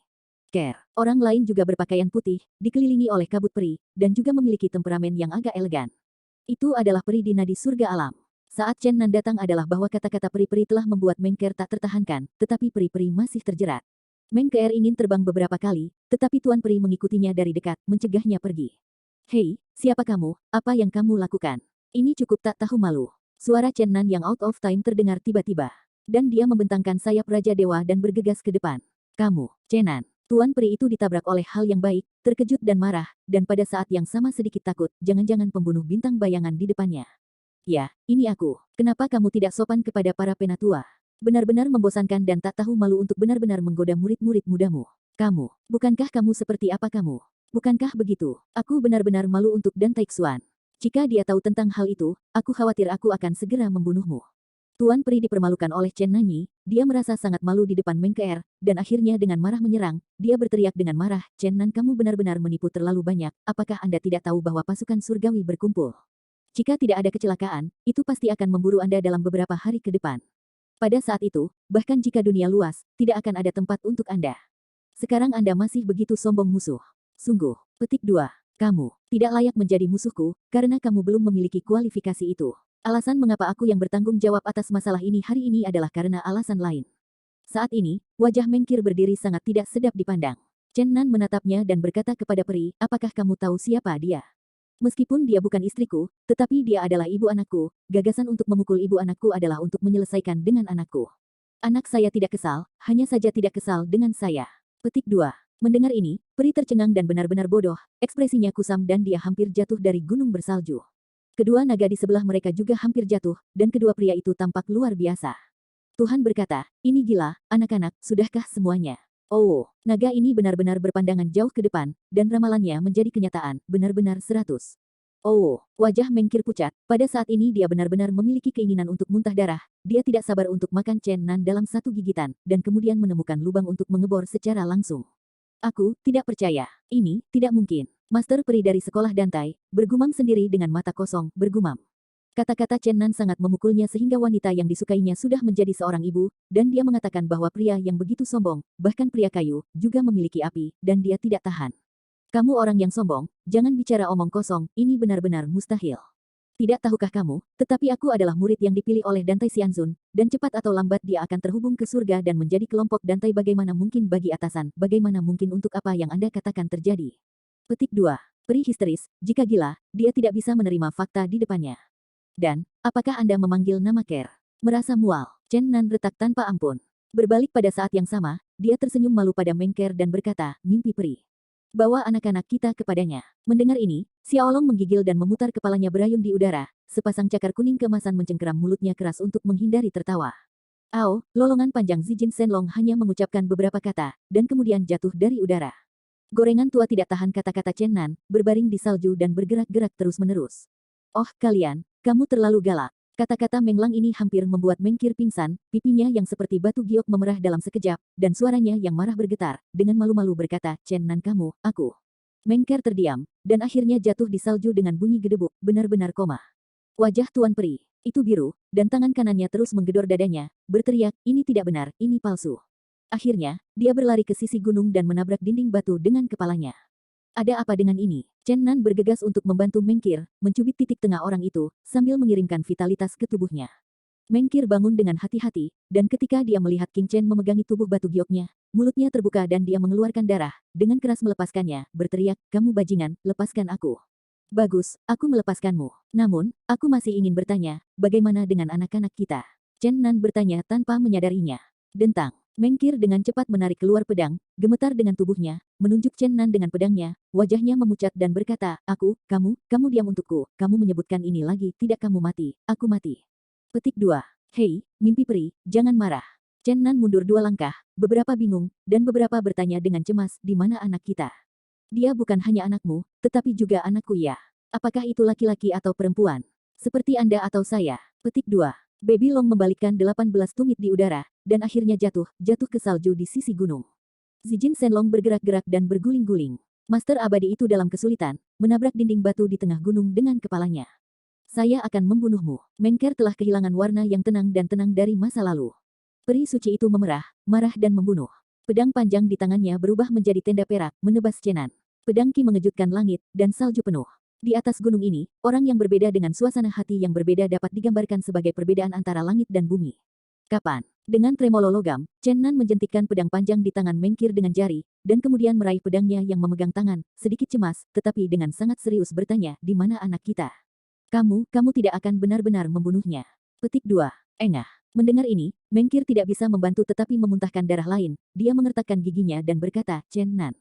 [SPEAKER 1] Care. Orang lain juga berpakaian putih, dikelilingi oleh kabut peri, dan juga memiliki temperamen yang agak elegan. Itu adalah peri di nadi surga alam. Saat Chen Nan datang adalah bahwa kata-kata peri-peri telah membuat Mengker tak tertahankan, tetapi peri-peri masih terjerat. Mengker ingin terbang beberapa kali, tetapi Tuan Peri mengikutinya dari dekat, mencegahnya pergi. Hei, siapa kamu? Apa yang kamu lakukan? Ini cukup tak tahu malu. Suara Chen Nan yang out of time terdengar tiba-tiba. Dan dia membentangkan sayap Raja Dewa dan bergegas ke depan. Kamu, Chen Nan. Tuan Peri itu ditabrak oleh hal yang baik, terkejut dan marah, dan pada saat yang sama sedikit takut, jangan-jangan pembunuh bintang bayangan di depannya. Ya, ini aku. Kenapa kamu tidak sopan kepada para penatua? Benar-benar membosankan dan tak tahu malu untuk benar-benar menggoda murid-murid mudamu. Kamu, bukankah kamu seperti apa kamu? Bukankah begitu? Aku benar-benar malu untuk Dan Taixuan. Jika dia tahu tentang hal itu, aku khawatir aku akan segera membunuhmu. Tuan Peri dipermalukan oleh Chen Nanyi, dia merasa sangat malu di depan Mengker, dan akhirnya dengan marah menyerang, dia berteriak dengan marah, Chen Nan kamu benar-benar menipu terlalu banyak, apakah Anda tidak tahu bahwa pasukan surgawi berkumpul? Jika tidak ada kecelakaan, itu pasti akan memburu Anda dalam beberapa hari ke depan. Pada saat itu, bahkan jika dunia luas, tidak akan ada tempat untuk Anda. Sekarang Anda masih begitu sombong musuh. Sungguh. Petik 2. Kamu tidak layak menjadi musuhku, karena kamu belum memiliki kualifikasi itu. Alasan mengapa aku yang bertanggung jawab atas masalah ini hari ini adalah karena alasan lain. Saat ini, wajah Mengkir berdiri sangat tidak sedap dipandang. Chen Nan menatapnya dan berkata kepada peri, apakah kamu tahu siapa dia? Meskipun dia bukan istriku, tetapi dia adalah ibu anakku, gagasan untuk memukul ibu anakku adalah untuk menyelesaikan dengan anakku. Anak saya tidak kesal, hanya saja tidak kesal dengan saya. Petik 2. Mendengar ini, peri tercengang dan benar-benar bodoh, ekspresinya kusam dan dia hampir jatuh dari gunung bersalju. Kedua naga di sebelah mereka juga hampir jatuh, dan kedua pria itu tampak luar biasa. Tuhan berkata, ini gila, anak-anak, sudahkah semuanya? Oh, naga ini benar-benar berpandangan jauh ke depan, dan ramalannya menjadi kenyataan, benar-benar 100. Oh, wajah Mengkir pucat, pada saat ini dia benar-benar memiliki keinginan untuk muntah darah, dia tidak sabar untuk makan Chen Nan dalam satu gigitan, dan kemudian menemukan lubang untuk mengebor secara langsung. Aku tidak percaya, ini tidak mungkin. Master peri dari sekolah Dantai, bergumam sendiri dengan mata kosong, bergumam. Kata-kata Chen Nan sangat memukulnya sehingga wanita yang disukainya sudah menjadi seorang ibu, dan dia mengatakan bahwa pria yang begitu sombong, bahkan pria kayu, juga memiliki api, dan dia tidak tahan. Kamu orang yang sombong, jangan bicara omong kosong, ini benar-benar mustahil. Tidak tahukah kamu, tetapi aku adalah murid yang dipilih oleh Dantai Xianzun, dan cepat atau lambat dia akan terhubung ke surga dan menjadi kelompok Dantai bagaimana mungkin bagi atasan, bagaimana mungkin untuk apa yang Anda katakan terjadi. Petik 2. Peri histeris, jika gila, dia tidak bisa menerima fakta di depannya. Dan, apakah Anda memanggil nama Ker? Merasa mual, Chen Nan retak tanpa ampun. Berbalik pada saat yang sama, dia tersenyum malu pada Mengker dan berkata, mimpi peri. Bawa anak-anak kita kepadanya. Mendengar ini, Xiaolong menggigil dan memutar kepalanya berayun di udara, sepasang cakar kuning keemasan mencengkeram mulutnya keras untuk menghindari tertawa. Ao, lolongan panjang Zijin Shenlong hanya mengucapkan beberapa kata, dan kemudian jatuh dari udara. Gorengan tua tidak tahan kata-kata Chen Nan, berbaring di salju dan bergerak-gerak terus-menerus. Oh, kalian, kamu terlalu galak. Kata-kata Menglang ini hampir membuat Mengkir pingsan, pipinya yang seperti batu giok memerah dalam sekejap, dan suaranya yang marah bergetar, dengan malu-malu berkata, Chen Nan kamu, aku. Mengker terdiam, dan akhirnya jatuh di salju dengan bunyi gedebuk, benar-benar koma. Wajah Tuan Peri, itu biru, dan tangan kanannya terus menggedor dadanya, berteriak, ini tidak benar, ini palsu. Akhirnya, dia berlari ke sisi gunung dan menabrak dinding batu dengan kepalanya. Ada apa dengan ini? Chen Nan bergegas untuk membantu Mengkir, mencubit titik tengah orang itu, sambil mengirimkan vitalitas ke tubuhnya. Mengkir bangun dengan hati-hati, dan ketika dia melihat King Chen memegangi tubuh batu gioknya, mulutnya terbuka dan dia mengeluarkan darah, dengan keras melepaskannya, berteriak, kamu bajingan, lepaskan aku. Bagus, aku melepaskanmu. Namun, aku masih ingin bertanya, bagaimana dengan anak-anak kita? Chen Nan bertanya tanpa menyadarinya. Dentang. Mengkir dengan cepat menarik keluar pedang, gemetar dengan tubuhnya, menunjuk Chen Nan dengan pedangnya, wajahnya memucat dan berkata, kamu diam untukku, kamu menyebutkan ini lagi, tidak kamu mati, aku mati. Petik 2. Hei, mimpi peri, jangan marah. Chen Nan mundur 2 langkah, beberapa bingung, dan beberapa bertanya dengan cemas, di mana anak kita? Dia bukan hanya anakmu, tetapi juga anakku ya. Apakah itu laki-laki atau perempuan? Seperti Anda atau saya. Petik 2. Baby Long membalikkan 18 tumit di udara, dan akhirnya jatuh ke salju di sisi gunung. Zijin Shenlong bergerak-gerak dan berguling-guling. Master abadi itu dalam kesulitan, menabrak dinding batu di tengah gunung dengan kepalanya. Saya akan membunuhmu. Mengker telah kehilangan warna yang tenang dan tenang dari masa lalu. Peri suci itu memerah, marah dan membunuh. Pedang panjang di tangannya berubah menjadi tenda perak, menebas Chen Nan. Pedang Qi mengejutkan langit, dan salju penuh. Di atas gunung ini, orang yang berbeda dengan suasana hati yang berbeda dapat digambarkan sebagai perbedaan antara langit dan bumi. Kapan? Dengan tremolo logam, Chen Nan menjentikkan pedang panjang di tangan Mengkir dengan jari, dan kemudian meraih pedangnya yang memegang tangan, sedikit cemas, tetapi dengan sangat serius bertanya, di mana anak kita? Kamu tidak akan benar-benar membunuhnya. Petik 2. Engah. Mendengar ini, Mengkir tidak bisa membantu tetapi memuntahkan darah lain, dia mengertakkan giginya dan berkata, Chen Nan.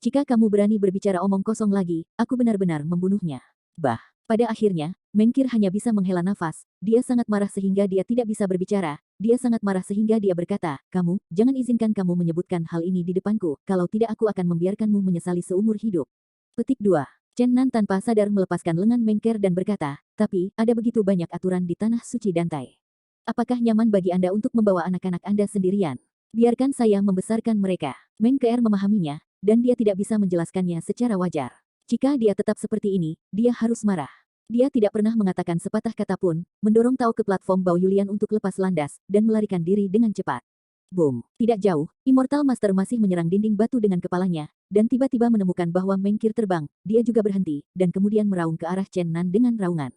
[SPEAKER 1] Jika kamu berani berbicara omong kosong lagi, aku benar-benar membunuhnya. Bah, pada akhirnya, Mengkir hanya bisa menghela nafas, dia sangat marah sehingga dia tidak bisa berbicara, dia sangat marah sehingga dia berkata, kamu, jangan izinkan kamu menyebutkan hal ini di depanku, kalau tidak aku akan membiarkanmu menyesali seumur hidup. Petik 2. Chen Nan tanpa sadar melepaskan lengan Mengkir dan berkata, tapi, ada begitu banyak aturan di tanah suci Dantai. Apakah nyaman bagi Anda untuk membawa anak-anak Anda sendirian? Biarkan saya membesarkan mereka. Mengkir memahaminya, dan dia tidak bisa menjelaskannya secara wajar. Jika dia tetap seperti ini, dia harus marah. Dia tidak pernah mengatakan sepatah kata pun, mendorong Tao ke platform Bao Yulian untuk lepas landas, dan melarikan diri dengan cepat. Boom! Tidak jauh, Immortal Master masih menyerang dinding batu dengan kepalanya, dan tiba-tiba menemukan bahwa Mengkir terbang, dia juga berhenti, dan kemudian meraung ke arah Chen Nan dengan raungan.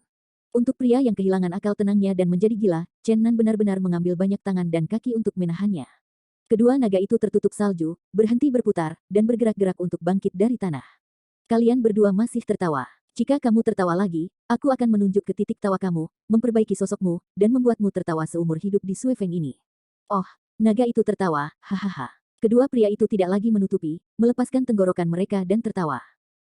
[SPEAKER 1] Untuk pria yang kehilangan akal tenangnya dan menjadi gila, Chen Nan benar-benar mengambil banyak tangan dan kaki untuk menahannya. Kedua naga itu tertutup salju, berhenti berputar, dan bergerak-gerak untuk bangkit dari tanah. Kalian berdua masih tertawa. Jika kamu tertawa lagi, aku akan menunjuk ke titik tawa kamu, memperbaiki sosokmu, dan membuatmu tertawa seumur hidup di Suifeng ini. Oh, naga itu tertawa, hahaha. Kedua pria itu tidak lagi menutupi, melepaskan tenggorokan mereka dan tertawa.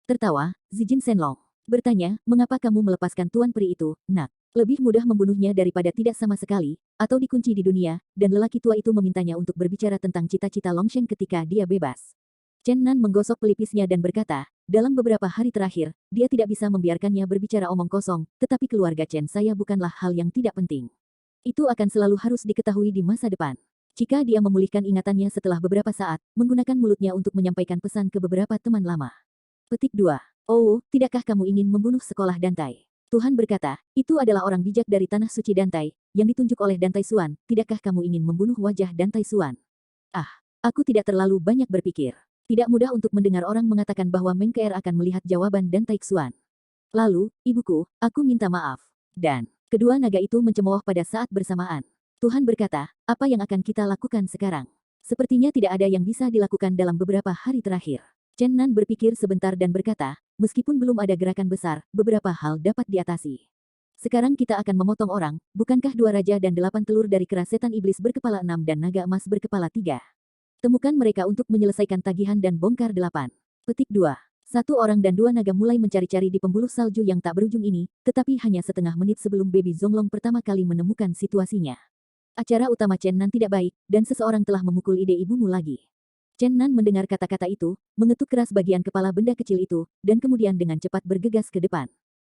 [SPEAKER 1] Tertawa, Zijin Shenlong bertanya, mengapa kamu melepaskan tuan peri itu, nak? Lebih mudah membunuhnya daripada tidak sama sekali, atau dikunci di dunia, dan lelaki tua itu memintanya untuk berbicara tentang cita-cita Longsheng ketika dia bebas. Chen Nan menggosok pelipisnya dan berkata, dalam beberapa hari terakhir, dia tidak bisa membiarkannya berbicara omong kosong, tetapi keluarga Chen saya bukanlah hal yang tidak penting. Itu akan selalu harus diketahui di masa depan. Jika dia memulihkan ingatannya setelah beberapa saat, menggunakan mulutnya untuk menyampaikan pesan ke beberapa teman lama. Petik 2. Oh, tidakkah kamu ingin membunuh sekolah Dantai? Tuhan berkata, itu adalah orang bijak dari tanah suci Dantai, yang ditunjuk oleh Dantai Xuan, tidakkah kamu ingin membunuh wajah Dantai Xuan? Ah, aku tidak terlalu banyak berpikir. Tidak mudah untuk mendengar orang mengatakan bahwa Mengkir akan melihat jawaban Dantai Xuan. Lalu, ibuku, aku minta maaf. Dan, kedua naga itu mencemooh pada saat bersamaan. Tuhan berkata, apa yang akan kita lakukan sekarang? Sepertinya tidak ada yang bisa dilakukan dalam beberapa hari terakhir. Chen Nan berpikir sebentar dan berkata, meskipun belum ada gerakan besar, beberapa hal dapat diatasi. Sekarang kita akan memotong orang, bukankah 2 raja dan 8 telur dari kera setan iblis berkepala 6 dan naga emas berkepala 3? Temukan mereka untuk menyelesaikan tagihan dan bongkar 8. Petik 2. 1 orang dan 2 naga mulai mencari-cari di pembuluh salju yang tak berujung ini, tetapi hanya setengah menit sebelum Baby Zonglong pertama kali menemukan situasinya. Acara utama Chen Nan tidak baik, dan seseorang telah memukul ide ibumu lagi. Chen Nan mendengar kata-kata itu, mengetuk keras bagian kepala benda kecil itu, dan kemudian dengan cepat bergegas ke depan.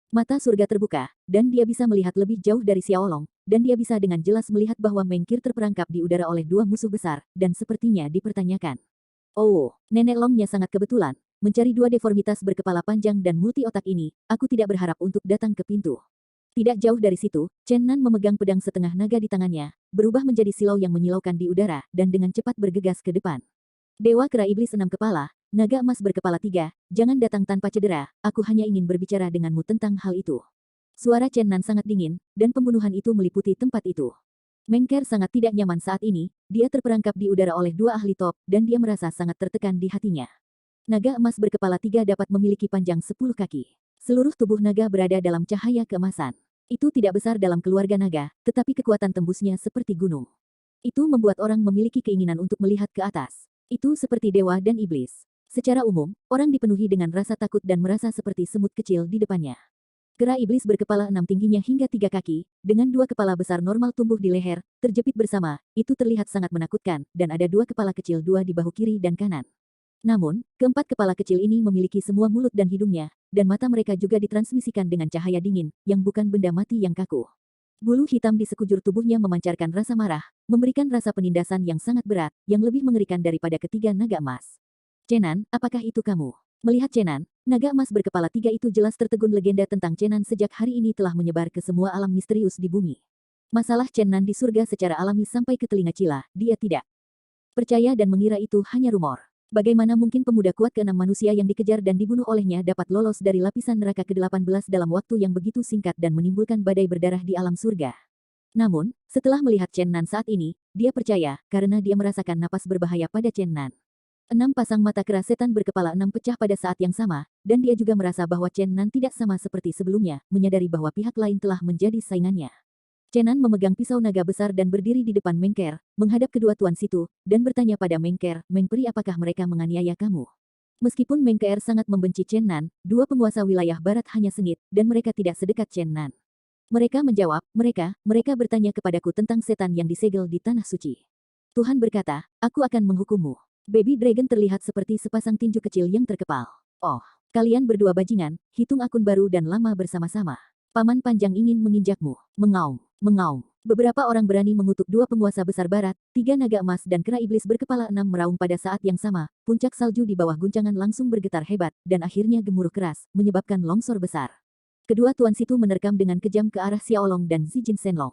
[SPEAKER 1] Mata surga terbuka, dan dia bisa melihat lebih jauh dari Xiaolong, dan dia bisa dengan jelas melihat bahwa Mengkir terperangkap di udara oleh 2 musuh besar, dan sepertinya dipertanyakan. Oh, Nenek Longnya sangat kebetulan, mencari 2 deformitas berkepala panjang dan multi otak ini, aku tidak berharap untuk datang ke pintu. Tidak jauh dari situ, Chen Nan memegang pedang setengah naga di tangannya, berubah menjadi silau yang menyilaukan di udara, dan dengan cepat bergegas ke depan. Dewa kera iblis 6 kepala, naga emas berkepala 3, jangan datang tanpa cedera, aku hanya ingin berbicara denganmu tentang hal itu. Suara Chen Nan sangat dingin, dan pembunuhan itu meliputi tempat itu. Mengkir sangat tidak nyaman saat ini, dia terperangkap di udara oleh 2 ahli top, dan dia merasa sangat tertekan di hatinya. Naga emas berkepala 3 dapat memiliki panjang 10 kaki. Seluruh tubuh naga berada dalam cahaya keemasan. Itu tidak besar dalam keluarga naga, tetapi kekuatan tembusnya seperti gunung. Itu membuat orang memiliki keinginan untuk melihat ke atas. Itu seperti dewa dan iblis. Secara umum, orang dipenuhi dengan rasa takut dan merasa seperti semut kecil di depannya. Kera iblis berkepala 6 tingginya hingga 3 kaki, dengan 2 kepala besar normal tumbuh di leher, terjepit bersama, itu terlihat sangat menakutkan, dan ada 2 kepala kecil 2 di bahu kiri dan kanan. Namun, keempat kepala kecil ini memiliki semua mulut dan hidungnya, dan mata mereka juga ditransmisikan dengan cahaya dingin, yang bukan benda mati yang kaku. Bulu hitam di sekujur tubuhnya memancarkan rasa marah, memberikan rasa penindasan yang sangat berat, yang lebih mengerikan daripada ketiga naga emas. Chen Nan, apakah itu kamu? Melihat Chen Nan, naga emas berkepala 3 itu jelas tertegun legenda tentang Chen Nan sejak hari ini telah menyebar ke semua alam misterius di bumi. Masalah Chen Nan di surga secara alami sampai ke telinga Cila, dia tidak percaya dan mengira itu hanya rumor. Bagaimana mungkin pemuda kuat ke-6 manusia yang dikejar dan dibunuh olehnya dapat lolos dari lapisan neraka ke-18 dalam waktu yang begitu singkat dan menimbulkan badai berdarah di alam surga? Namun, setelah melihat Chen Nan saat ini, dia percaya, karena dia merasakan napas berbahaya pada Chen Nan. 6 pasang mata keras setan berkepala 6 pecah pada saat yang sama, dan dia juga merasa bahwa Chen Nan tidak sama seperti sebelumnya, menyadari bahwa pihak lain telah menjadi saingannya. Chen Nan memegang pisau naga besar dan berdiri di depan Mengker, menghadap kedua tuan situ, dan bertanya pada Mengker, Mengperi apakah mereka menganiaya kamu? Meskipun Mengker sangat membenci Chen Nan, dua penguasa wilayah barat hanya sengit, dan mereka tidak sedekat Chen Nan. Mereka menjawab, mereka bertanya kepadaku tentang setan yang disegel di tanah suci. Tuhan berkata, aku akan menghukummu. Baby Dragon terlihat seperti sepasang tinju kecil yang terkepal. Oh, kalian berdua bajingan, hitung akun baru dan lama bersama-sama. Paman Panjang ingin menginjakmu. Mengaum, mengaum. Beberapa orang berani mengutuk dua penguasa besar barat, 3 naga emas dan kera iblis berkepala 6 meraung pada saat yang sama. Puncak salju di bawah guncangan langsung bergetar hebat, dan akhirnya gemuruh keras, menyebabkan longsor besar. Kedua tuan situ menerkam dengan kejam ke arah Xiaolong dan Zijin Shenlong.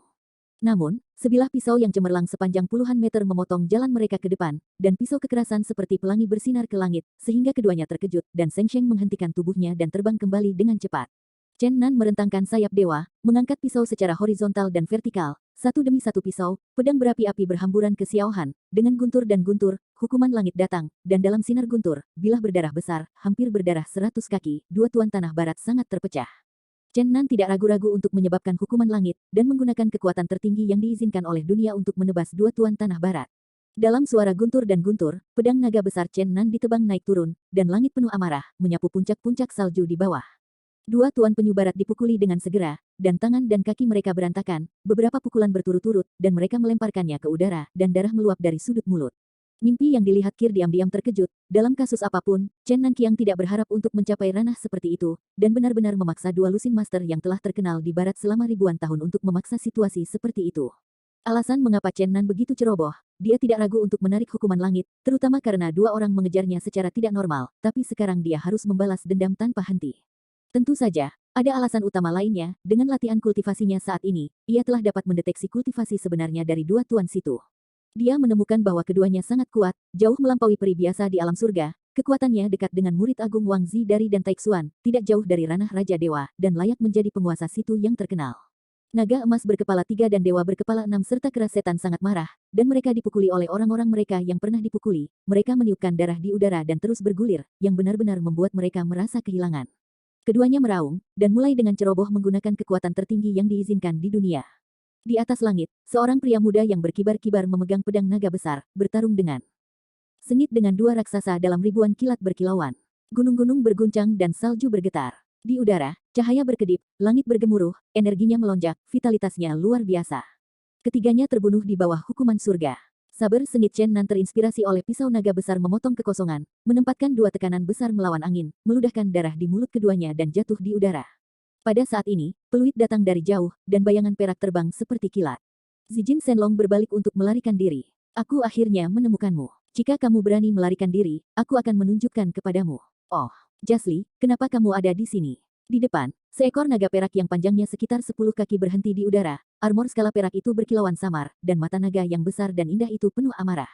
[SPEAKER 1] Namun, sebilah pisau yang cemerlang sepanjang puluhan meter memotong jalan mereka ke depan, dan pisau kekerasan seperti pelangi bersinar ke langit, sehingga keduanya terkejut, dan Seng Sheng menghentikan tubuhnya dan terbang kembali dengan cepat. Chen Nan merentangkan sayap dewa, mengangkat pisau secara horizontal dan vertikal, satu demi satu pisau, pedang berapi-api berhamburan ke Xiao Han, dengan guntur dan guntur, hukuman langit datang, dan dalam sinar guntur, bilah berdarah besar, hampir berdarah 100 kaki, dua tuan tanah barat sangat terpecah. Chen Nan tidak ragu-ragu untuk menyebabkan hukuman langit, dan menggunakan kekuatan tertinggi yang diizinkan oleh dunia untuk menebas dua tuan tanah barat. Dalam suara guntur dan guntur, pedang naga besar Chen Nan ditebang naik turun, dan langit penuh amarah, menyapu puncak-puncak salju di bawah. Dua tuan penyu barat dipukuli dengan segera, dan tangan dan kaki mereka berantakan, beberapa pukulan berturut-turut, dan mereka melemparkannya ke udara, dan darah meluap dari sudut mulut. Mimpi yang dilihat Kir diam-diam terkejut, dalam kasus apapun, Chen Nanqiang tidak berharap untuk mencapai ranah seperti itu, dan benar-benar memaksa dua lusin master yang telah terkenal di barat selama ribuan tahun untuk memaksa situasi seperti itu. Alasan mengapa Chen Nan begitu ceroboh, dia tidak ragu untuk menarik hukuman langit, terutama karena dua orang mengejarnya secara tidak normal, tapi sekarang dia harus membalas dendam tanpa henti. Tentu saja, ada alasan utama lainnya, dengan latihan kultivasinya saat ini, ia telah dapat mendeteksi kultivasi sebenarnya dari dua tuan situ. Dia menemukan bahwa keduanya sangat kuat, jauh melampaui peri biasa di alam surga, kekuatannya dekat dengan murid agung Wang Zi dari dan Taixuan, tidak jauh dari ranah Raja Dewa, dan layak menjadi penguasa situ yang terkenal. Naga emas berkepala 3 dan dewa berkepala 6 serta kera setan sangat marah, dan mereka dipukuli oleh orang-orang mereka yang pernah dipukuli, mereka meniupkan darah di udara dan terus bergulir, yang benar-benar membuat mereka merasa kehilangan. Keduanya meraung, dan mulai dengan ceroboh menggunakan kekuatan tertinggi yang diizinkan di dunia. Di atas langit, seorang pria muda yang berkibar-kibar memegang pedang naga besar, bertarung dengan sengit dengan dua raksasa dalam ribuan kilat berkilauan. Gunung-gunung berguncang dan salju bergetar. Di udara, cahaya berkedip, langit bergemuruh, energinya melonjak, vitalitasnya luar biasa. Ketiganya terbunuh di bawah hukuman surga. Saber sengit Chen Nan terinspirasi oleh pisau naga besar memotong kekosongan, menempatkan dua tekanan besar melawan angin, meludahkan darah di mulut keduanya dan jatuh di udara. Pada saat ini, peluit datang dari jauh, dan bayangan perak terbang seperti kilat. Zijin Shenlong berbalik untuk melarikan diri. Aku akhirnya menemukanmu. Jika kamu berani melarikan diri, aku akan menunjukkan kepadamu. Oh, Jasli, kenapa kamu ada di sini? Di depan, seekor naga perak yang panjangnya sekitar 10 kaki berhenti di udara, armor skala perak itu berkilauan samar, dan mata naga yang besar dan indah itu penuh amarah.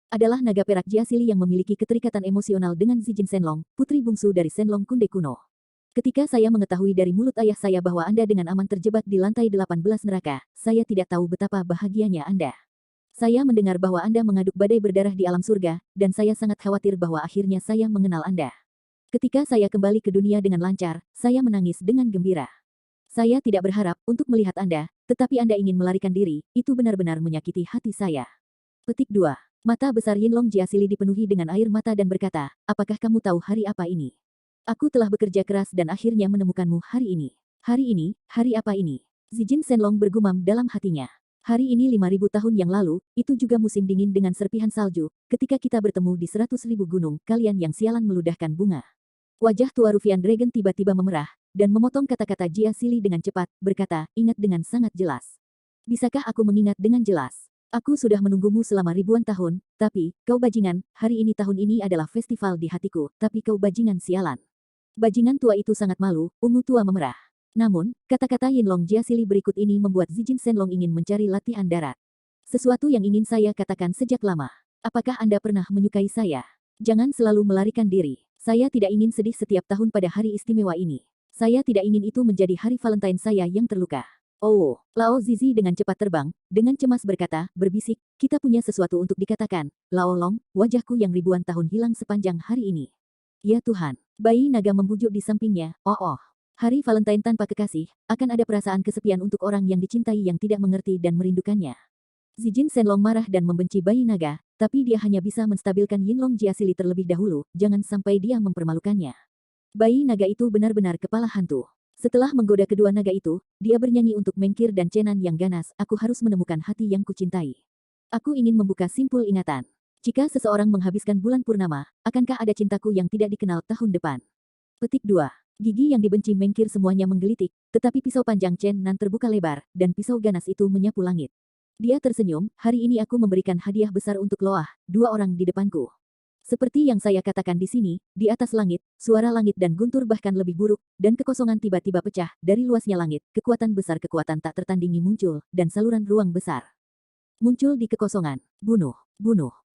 [SPEAKER 1] Adalah naga perak Jiasili yang memiliki keterikatan emosional dengan Zijin Shenlong, putri bungsu dari Shenlong Kunde kuno. Ketika saya mengetahui dari mulut ayah saya bahwa Anda dengan aman terjebak di lantai 18 neraka, saya tidak tahu betapa bahagianya Anda. Saya mendengar bahwa Anda mengaduk badai berdarah di alam surga, dan saya sangat khawatir bahwa akhirnya saya mengenal Anda. Ketika saya kembali ke dunia dengan lancar, saya menangis dengan gembira. Saya tidak berharap untuk melihat Anda, tetapi Anda ingin melarikan diri, itu benar-benar menyakiti hati saya. Petik 2. Mata besar Yinlong Jiasili dipenuhi dengan air mata dan berkata, apakah kamu tahu hari apa ini? Aku telah bekerja keras dan akhirnya menemukanmu hari ini. Hari apa ini? Zijin Shenlong bergumam dalam hatinya. Hari ini 5.000 tahun yang lalu, itu juga musim dingin dengan serpihan salju, ketika kita bertemu di 100.000 gunung, kalian yang sialan meludahkan bunga. Wajah tua Rufian Dragon tiba-tiba memerah, dan memotong kata-kata Jiasili dengan cepat, berkata, ingat dengan sangat jelas. Bisakah aku mengingat dengan jelas? Aku sudah menunggumu selama ribuan tahun, tapi, kau bajingan, hari ini tahun ini adalah festival di hatiku, tapi kau bajingan sialan. Bajingan tua itu sangat malu, ungu tua memerah. Namun, kata-kata Yinlong Jiasili berikut ini membuat Zijin Shenlong ingin mencari latihan darat. Sesuatu yang ingin saya katakan sejak lama. Apakah Anda pernah menyukai saya? Jangan selalu melarikan diri. Saya tidak ingin sedih setiap tahun pada hari istimewa ini. Saya tidak ingin itu menjadi hari Valentine saya yang terluka. Oh, Lao Zizi dengan cepat terbang, dengan cemas berkata, berbisik, kita punya sesuatu untuk dikatakan. Lao Long, wajahku yang ribuan tahun hilang sepanjang hari ini. Ya Tuhan, bayi naga membujuk di sampingnya, oh. Hari Valentine tanpa kekasih, akan ada perasaan kesepian untuk orang yang dicintai yang tidak mengerti dan merindukannya. Zijin Shenlong marah dan membenci bayi naga, tapi dia hanya bisa menstabilkan Yinlong Jiasili terlebih dahulu, jangan sampai dia mempermalukannya. Bayi naga itu benar-benar kepala hantu. Setelah menggoda kedua naga itu, dia bernyanyi untuk Mengkir dan Chenan yang ganas, aku harus menemukan hati yang kucintai. Aku ingin membuka simpul ingatan. Jika seseorang menghabiskan bulan purnama, akankah ada cintaku yang tidak dikenal tahun depan? Petik 2. Gigi yang dibenci Mengkir semuanya menggelitik, tetapi pisau panjang Chenan terbuka lebar, dan pisau ganas itu menyapu langit. Dia tersenyum, hari ini aku memberikan hadiah besar untuk Loah, dua orang di depanku. Seperti yang saya katakan di sini, di atas langit, suara langit dan guntur bahkan lebih buruk, dan kekosongan tiba-tiba pecah, dari luasnya langit, kekuatan besar kekuatan tak tertandingi muncul, dan saluran ruang besar. Muncul di kekosongan, bunuh,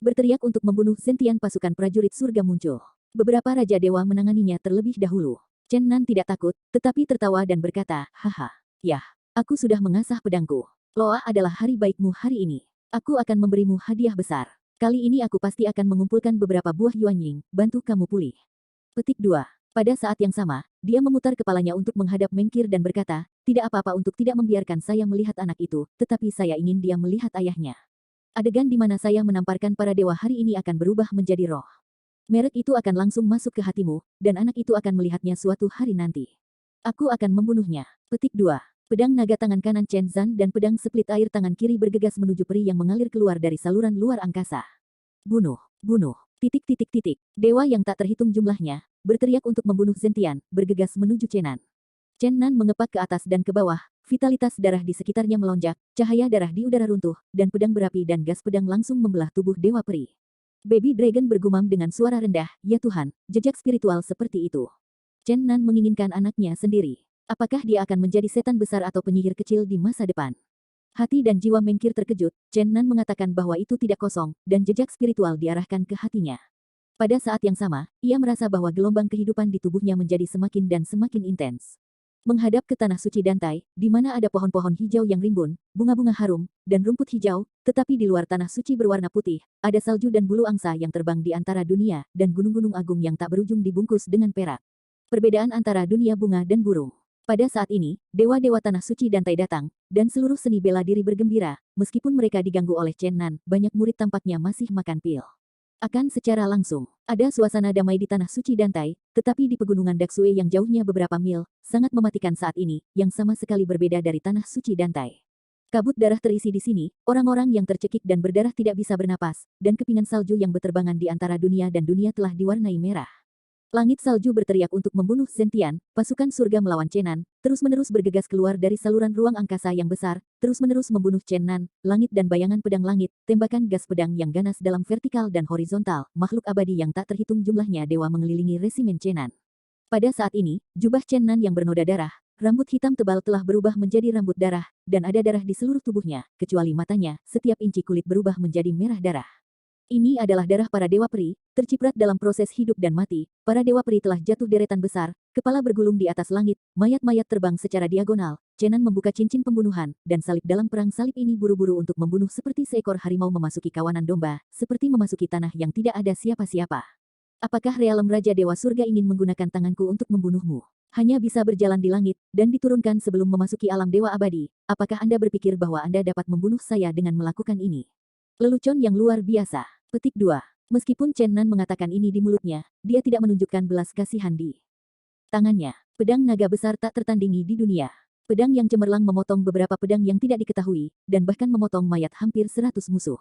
[SPEAKER 1] berteriak untuk membunuh sentian pasukan prajurit surga muncul. Beberapa Raja Dewa menanganinya terlebih dahulu. Chen Nan tidak takut, tetapi tertawa dan berkata, haha, yah, aku sudah mengasah pedangku. Loa adalah hari baikmu hari ini. Aku akan memberimu hadiah besar. Kali ini aku pasti akan mengumpulkan beberapa buah Yuanying, bantu kamu pulih. Petik 2. Pada saat yang sama, dia memutar kepalanya untuk menghadap Mengkir dan berkata, tidak apa-apa untuk tidak membiarkan saya melihat anak itu, tetapi saya ingin dia melihat ayahnya. Adegan di mana saya menamparkan para dewa hari ini akan berubah menjadi roh. Merek itu akan langsung masuk ke hatimu, dan anak itu akan melihatnya suatu hari nanti. Aku akan membunuhnya. Petik 2. Pedang naga tangan kanan Chen Zan dan pedang split air tangan kiri bergegas menuju peri yang mengalir keluar dari saluran luar angkasa. Bunuh. Dewa yang tak terhitung jumlahnya, berteriak untuk membunuh Zentian, bergegas menuju Chenan. Chen Nan mengepak ke atas dan ke bawah, vitalitas darah di sekitarnya melonjak, cahaya darah di udara runtuh, dan pedang berapi dan gas pedang langsung membelah tubuh Dewa Peri. Baby Dragon bergumam dengan suara rendah, ya Tuhan, jejak spiritual seperti itu. Chen Nan menginginkan anaknya sendiri. Apakah dia akan menjadi setan besar atau penyihir kecil di masa depan? Hati dan jiwa Mengkir terkejut, Chen Nan mengatakan bahwa itu tidak kosong, dan jejak spiritual diarahkan ke hatinya. Pada saat yang sama, ia merasa bahwa gelombang kehidupan di tubuhnya menjadi semakin dan semakin intens. Menghadap ke tanah suci Dantai, di mana ada pohon-pohon hijau yang rimbun, bunga-bunga harum, dan rumput hijau, tetapi di luar tanah suci berwarna putih, ada salju dan bulu angsa yang terbang di antara dunia, dan gunung-gunung agung yang tak berujung dibungkus dengan perak. Perbedaan antara dunia bunga dan burung. Pada saat ini, dewa-dewa tanah suci Dantai datang, dan seluruh seni bela diri bergembira, meskipun mereka diganggu oleh Chen Nan, banyak murid tampaknya masih makan pil. Akan secara langsung, ada suasana damai di tanah suci Dantai, tetapi di pegunungan Daksue yang jauhnya beberapa mil, sangat mematikan saat ini, yang sama sekali berbeda dari tanah suci Dantai. Kabut darah terisi di sini, orang-orang yang tercekik dan berdarah tidak bisa bernapas, dan kepingan salju yang berterbangan di antara dunia dan dunia telah diwarnai merah. Langit salju berteriak untuk membunuh Zentian, pasukan surga melawan Chenan, terus-menerus bergegas keluar dari saluran ruang angkasa yang besar, terus-menerus membunuh Chenan, langit dan bayangan pedang langit, tembakan gas pedang yang ganas dalam vertikal dan horizontal, makhluk abadi yang tak terhitung jumlahnya dewa mengelilingi resimen Chenan. Pada saat ini, jubah Chenan yang bernoda darah, rambut hitam tebal telah berubah menjadi rambut darah, dan ada darah di seluruh tubuhnya, kecuali matanya, setiap inci kulit berubah menjadi merah darah. Ini adalah darah para dewa peri, terciprat dalam proses hidup dan mati. Para dewa peri telah jatuh deretan besar, kepala bergulung di atas langit, mayat-mayat terbang secara diagonal. Chenan membuka cincin pembunuhan, dan salib dalam perang salib ini buru-buru untuk membunuh seperti seekor harimau memasuki kawanan domba, seperti memasuki tanah yang tidak ada siapa-siapa. Apakah realem Raja Dewa Surga ingin menggunakan tanganku untuk membunuhmu? Hanya bisa berjalan di langit, dan diturunkan sebelum memasuki alam dewa abadi. Apakah Anda berpikir bahwa Anda dapat membunuh saya dengan melakukan ini? Lelucon yang luar biasa. Petik 2. Meskipun Chen Nan mengatakan ini di mulutnya, dia tidak menunjukkan belas kasihan di tangannya. Pedang naga besar tak tertandingi di dunia. Pedang yang cemerlang memotong beberapa pedang yang tidak diketahui, dan bahkan memotong mayat hampir 100 musuh.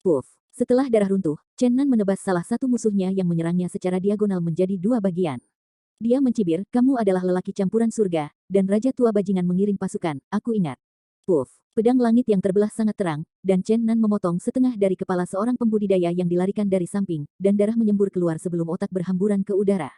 [SPEAKER 1] Puff. Setelah darah runtuh, Chen Nan menebas salah satu musuhnya yang menyerangnya secara diagonal menjadi dua bagian. Dia mencibir, kamu adalah lelaki campuran surga, dan Raja Tua Bajingan mengirim pasukan, aku ingat. Puff. Pedang langit yang terbelah sangat terang, dan Chen Nan memotong setengah dari kepala seorang pembudidaya yang dilarikan dari samping, dan darah menyembur keluar sebelum otak berhamburan ke udara.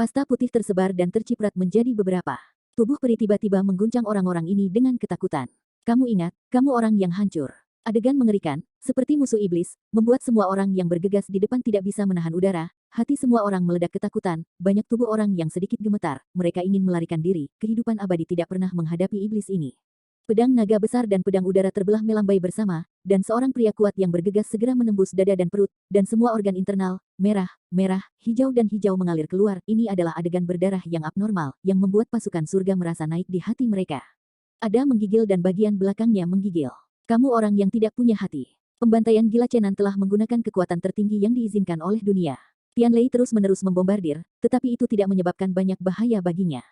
[SPEAKER 1] Pasta putih tersebar dan terciprat menjadi beberapa. Tubuh peri tiba-tiba mengguncang orang-orang ini dengan ketakutan. Kamu ingat, kamu orang yang hancur. Adegan mengerikan, seperti musuh iblis, membuat semua orang yang bergegas di depan tidak bisa menahan udara, hati semua orang meledak ketakutan, banyak tubuh orang yang sedikit gemetar, mereka ingin melarikan diri, kehidupan abadi tidak pernah menghadapi iblis ini. Pedang naga besar dan pedang udara terbelah melambai bersama, dan seorang pria kuat yang bergegas segera menembus dada dan perut, dan semua organ internal, merah, hijau dan hijau mengalir keluar. Ini adalah adegan berdarah yang abnormal, yang membuat pasukan surga merasa naik di hati mereka. Ada menggigil dan bagian belakangnya menggigil. Kamu orang yang tidak punya hati. Pembantaian gila Chenan telah menggunakan kekuatan tertinggi yang diizinkan oleh dunia. Tianlei terus-menerus membombardir, tetapi itu tidak menyebabkan banyak bahaya baginya.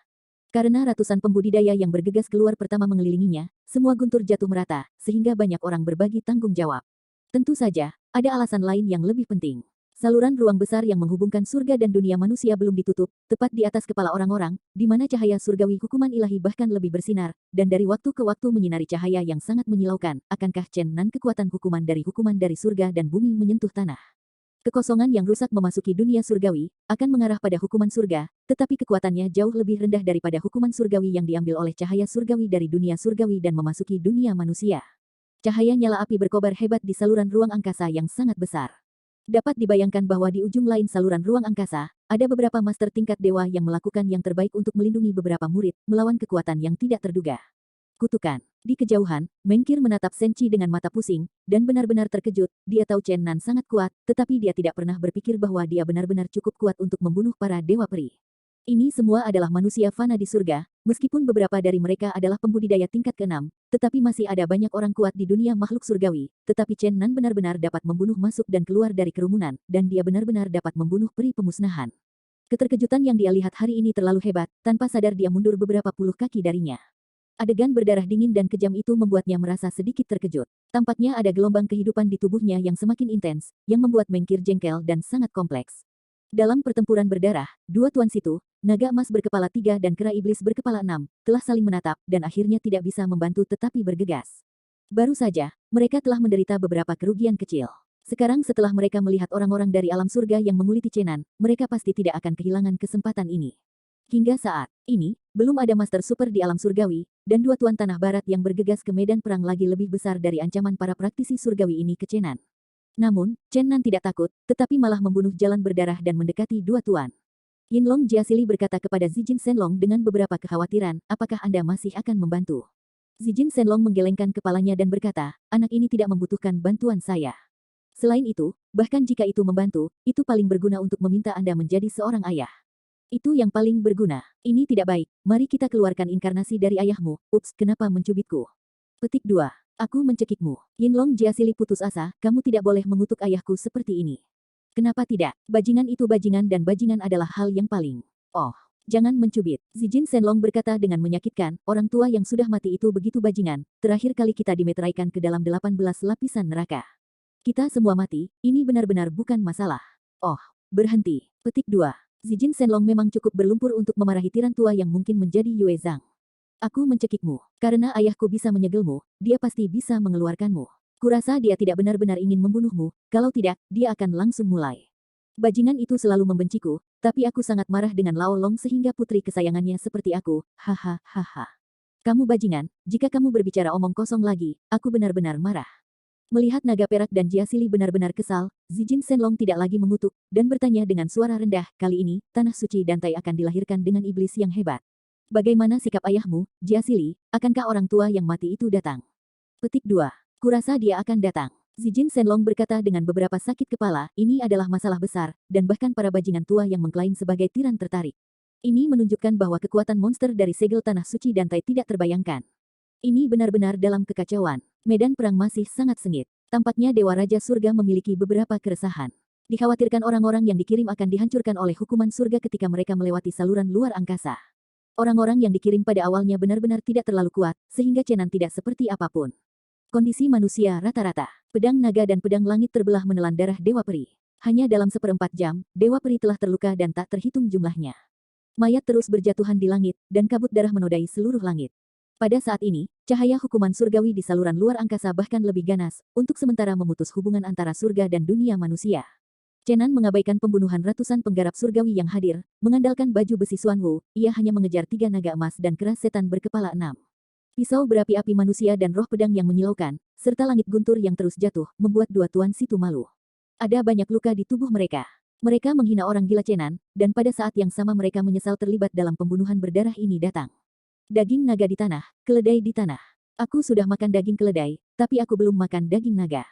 [SPEAKER 1] Karena ratusan pembudidaya yang bergegas keluar pertama mengelilinginya, semua guntur jatuh merata, sehingga banyak orang berbagi tanggung jawab. Tentu saja, ada alasan lain yang lebih penting. Saluran ruang besar yang menghubungkan surga dan dunia manusia belum ditutup, tepat di atas kepala orang-orang, di mana cahaya surgawi hukuman ilahi bahkan lebih bersinar, dan dari waktu ke waktu menyinari cahaya yang sangat menyilaukan. Akankah Chen Nan kekuatan hukuman dari surga dan bumi menyentuh tanah? Kekosongan yang rusak memasuki dunia surgawi, akan mengarah pada hukuman surga, tetapi kekuatannya jauh lebih rendah daripada hukuman surgawi yang diambil oleh cahaya surgawi dari dunia surgawi dan memasuki dunia manusia. Cahaya nyala api berkobar hebat di saluran ruang angkasa yang sangat besar. Dapat dibayangkan bahwa di ujung lain saluran ruang angkasa, ada beberapa master tingkat dewa yang melakukan yang terbaik untuk melindungi beberapa murid, melawan kekuatan yang tidak terduga. Kutukan. Di kejauhan, Mengkir menatap Senchi dengan mata pusing, dan benar-benar terkejut. Dia tahu Chen Nan sangat kuat, tetapi dia tidak pernah berpikir bahwa dia benar-benar cukup kuat untuk membunuh para dewa peri. Ini semua adalah manusia fana di surga, meskipun beberapa dari mereka adalah pembudidaya tingkat ke-6, tetapi masih ada banyak orang kuat di dunia makhluk surgawi, tetapi Chen Nan benar-benar dapat membunuh masuk dan keluar dari kerumunan, dan dia benar-benar dapat membunuh peri pemusnahan. Keterkejutan yang dia lihat hari ini terlalu hebat, tanpa sadar dia mundur beberapa puluh kaki darinya. Adegan berdarah dingin dan kejam itu membuatnya merasa sedikit terkejut. Tampaknya ada gelombang kehidupan di tubuhnya yang semakin intens, yang membuat Mengkir jengkel dan sangat kompleks. Dalam pertempuran berdarah, dua tuan situ, naga emas berkepala 3 dan kera iblis berkepala 6, telah saling menatap, dan akhirnya tidak bisa membantu tetapi bergegas. Baru saja, mereka telah menderita beberapa kerugian kecil. Sekarang setelah mereka melihat orang-orang dari alam surga yang menguliti Chenan, mereka pasti tidak akan kehilangan kesempatan ini. Hingga saat ini, belum ada master super di alam surgawi, dan dua tuan tanah barat yang bergegas ke medan perang lagi lebih besar dari ancaman para praktisi surgawi ini ke Chenan. Namun, Chen Nan tidak takut, tetapi malah membunuh jalan berdarah dan mendekati dua tuan. Yinlong Jiasili berkata kepada Zijin Shenlong dengan beberapa kekhawatiran, apakah Anda masih akan membantu? Zijin Shenlong menggelengkan kepalanya dan berkata, anak ini tidak membutuhkan bantuan saya. Selain itu, bahkan jika itu membantu, itu paling berguna untuk meminta Anda menjadi seorang ayah. Itu yang paling berguna. Ini tidak baik, mari kita keluarkan inkarnasi dari ayahmu. Ups, kenapa mencubitku? Petik 2. Aku mencekikmu. Yinlong Jiasili putus asa, kamu tidak boleh mengutuk ayahku seperti ini. Kenapa tidak? Bajingan itu bajingan dan bajingan adalah hal yang paling. Oh, jangan mencubit. Zijin Shenlong berkata dengan menyakitkan, orang tua yang sudah mati itu begitu bajingan, terakhir kali kita dimeteraikan ke dalam 18 lapisan neraka. Kita semua mati, ini benar-benar bukan masalah. Oh, berhenti. Petik 2. Zijin Shenlong memang cukup berlumpur untuk memarahi tiran tua yang mungkin menjadi Yue Zhang. Aku mencekikmu. Karena ayahku bisa menyegelmu, dia pasti bisa mengeluarkanmu. Kurasa dia tidak benar-benar ingin membunuhmu, kalau tidak, dia akan langsung mulai. Bajingan itu selalu membenciku, tapi aku sangat marah dengan Lao Long sehingga putri kesayangannya seperti aku, hahaha. Kamu bajingan, jika kamu berbicara omong kosong lagi, aku benar-benar marah. Melihat naga perak dan Jiasili benar-benar kesal, Zijin Shenlong tidak lagi mengutuk, dan bertanya dengan suara rendah, kali ini, tanah suci Dantai akan dilahirkan dengan iblis yang hebat. Bagaimana sikap ayahmu, Jiasili, akankah orang tua yang mati itu datang? Petik 2. Kurasa dia akan datang. Zijin Shenlong berkata dengan beberapa sakit kepala, ini adalah masalah besar, dan bahkan para bajingan tua yang mengklaim sebagai tiran tertarik. Ini menunjukkan bahwa kekuatan monster dari segel tanah suci Dantai tidak terbayangkan. Ini benar-benar dalam kekacauan. Medan perang masih sangat sengit. Tampaknya Dewa Raja Surga memiliki beberapa keresahan. Dikhawatirkan orang-orang yang dikirim akan dihancurkan oleh hukuman surga ketika mereka melewati saluran luar angkasa. Orang-orang yang dikirim pada awalnya benar-benar tidak terlalu kuat, sehingga Chenan tidak seperti apapun. Kondisi manusia rata-rata. Pedang naga dan pedang langit terbelah menelan darah Dewa Peri. Hanya dalam 1/4 jam, Dewa Peri telah terluka dan tak terhitung jumlahnya. Mayat terus berjatuhan di langit, dan kabut darah menodai seluruh langit. Pada saat ini, cahaya hukuman surgawi di saluran luar angkasa bahkan lebih ganas, untuk sementara memutus hubungan antara surga dan dunia manusia. Chenan mengabaikan pembunuhan ratusan penggarap surgawi yang hadir, mengandalkan baju besi Xuanwu, ia hanya mengejar 3 naga emas dan keras setan berkepala 6. Pisau berapi-api manusia dan roh pedang yang menyilaukan, serta langit guntur yang terus jatuh, membuat dua tuan situ malu. Ada banyak luka di tubuh mereka. Mereka menghina orang gila Chenan, dan pada saat yang sama mereka menyesal terlibat dalam pembunuhan berdarah ini datang. Daging naga di tanah, keledai di tanah. Aku sudah makan daging keledai, tapi aku belum makan daging naga.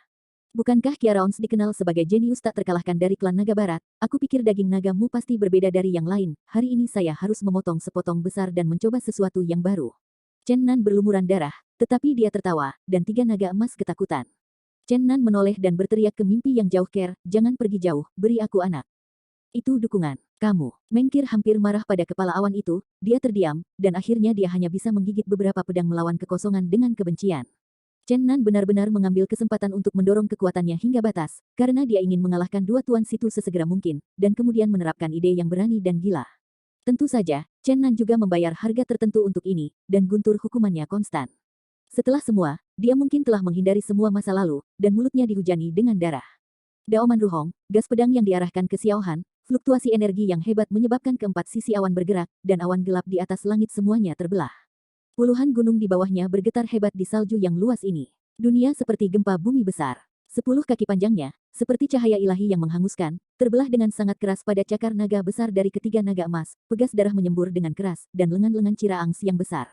[SPEAKER 1] Bukankah Kiaraons dikenal sebagai jenius tak terkalahkan dari klan naga barat? Aku pikir daging nagamu pasti berbeda dari yang lain. Hari ini saya harus memotong sepotong besar dan mencoba sesuatu yang baru. Chen Nan berlumuran darah, tetapi dia tertawa, dan tiga naga emas ketakutan. Chen Nan menoleh dan berteriak ke mimpi yang jauh, Ker, jangan pergi jauh, beri aku anak. Itu dukungan. Kamu. Mengkir hampir marah pada kepala awan itu, dia terdiam, dan akhirnya dia hanya bisa menggigit beberapa pedang melawan kekosongan dengan kebencian. Chen Nan benar-benar mengambil kesempatan untuk mendorong kekuatannya hingga batas, karena dia ingin mengalahkan dua tuan situ sesegera mungkin, dan kemudian menerapkan ide yang berani dan gila. Tentu saja, Chen Nan juga membayar harga tertentu untuk ini, dan guntur hukumannya konstan. Setelah semua, dia mungkin telah menghindari semua masa lalu, dan mulutnya dihujani dengan darah. Daoman Ruhong, gas pedang yang diarahkan ke Xiao Han, fluktuasi energi yang hebat menyebabkan keempat sisi awan bergerak, dan awan gelap di atas langit semuanya terbelah. Puluhan gunung di bawahnya bergetar hebat di salju yang luas ini. Dunia seperti gempa bumi besar. 10 kaki panjangnya, seperti cahaya ilahi yang menghanguskan, terbelah dengan sangat keras pada cakar naga besar dari ketiga naga emas, pegas darah menyembur dengan keras, dan lengan-lengan Ciraangs yang besar.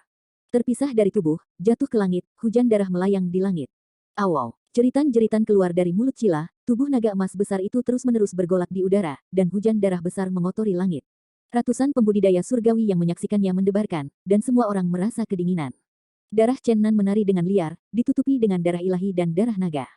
[SPEAKER 1] Terpisah dari tubuh, jatuh ke langit, hujan darah melayang di langit. Awaw, jeritan-jeritan keluar dari mulut Cila, tubuh naga emas besar itu terus-menerus bergolak di udara, dan hujan darah besar mengotori langit. Ratusan pembudidaya surgawi yang menyaksikannya mendebarkan, dan semua orang merasa kedinginan. Darah Chen Nan menari dengan liar, ditutupi dengan darah ilahi dan darah naga.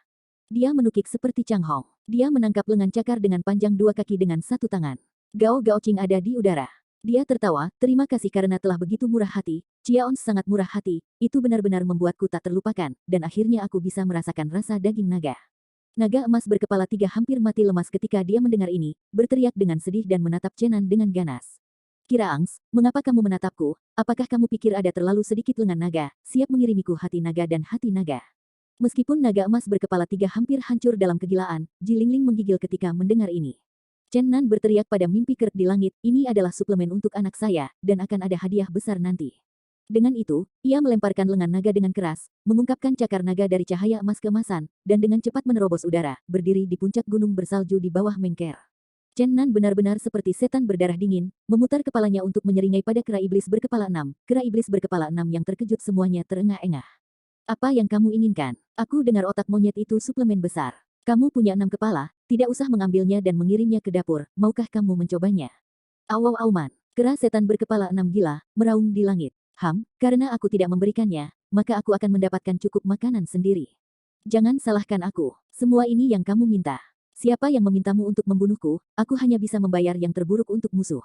[SPEAKER 1] Dia menukik seperti Chang Hong. Dia menangkap lengan cakar dengan panjang 2 kaki dengan 1 tangan. Gao Gaoqing ada di udara. Dia tertawa, terima kasih karena telah begitu murah hati, Ciaons sangat murah hati, itu benar-benar membuatku tak terlupakan, dan akhirnya aku bisa merasakan rasa daging naga. Naga emas berkepala 3 hampir mati lemas ketika dia mendengar ini, berteriak dengan sedih dan menatap Chenan dengan ganas. Kiraangs, mengapa kamu menatapku? Apakah kamu pikir ada terlalu sedikit lengan naga, siap mengirimiku hati naga dan hati naga? Meskipun naga emas berkepala 3 hampir hancur dalam kegilaan, Ji Lingling menggigil ketika mendengar ini. Chen Nan berteriak pada mimpi kerap di langit, ini adalah suplemen untuk anak saya, dan akan ada hadiah besar nanti. Dengan itu, ia melemparkan lengan naga dengan keras, mengungkapkan cakar naga dari cahaya emas keemasan, dan dengan cepat menerobos udara, berdiri di puncak gunung bersalju di bawah Mengker. Chen Nan benar-benar seperti setan berdarah dingin, memutar kepalanya untuk menyeringai pada kera iblis berkepala 6, kera iblis berkepala 6 yang terkejut semuanya terengah-engah. Apa yang kamu inginkan? Aku dengar otak monyet itu suplemen besar. Kamu punya 6 kepala, tidak usah mengambilnya dan mengirimnya ke dapur, maukah kamu mencobanya? Awaw auman, kera setan berkepala 6 gila, meraung di langit. Karena aku tidak memberikannya, maka aku akan mendapatkan cukup makanan sendiri. Jangan salahkan aku, semua ini yang kamu minta. Siapa yang memintamu untuk membunuhku, aku hanya bisa membayar yang terburuk untuk musuh.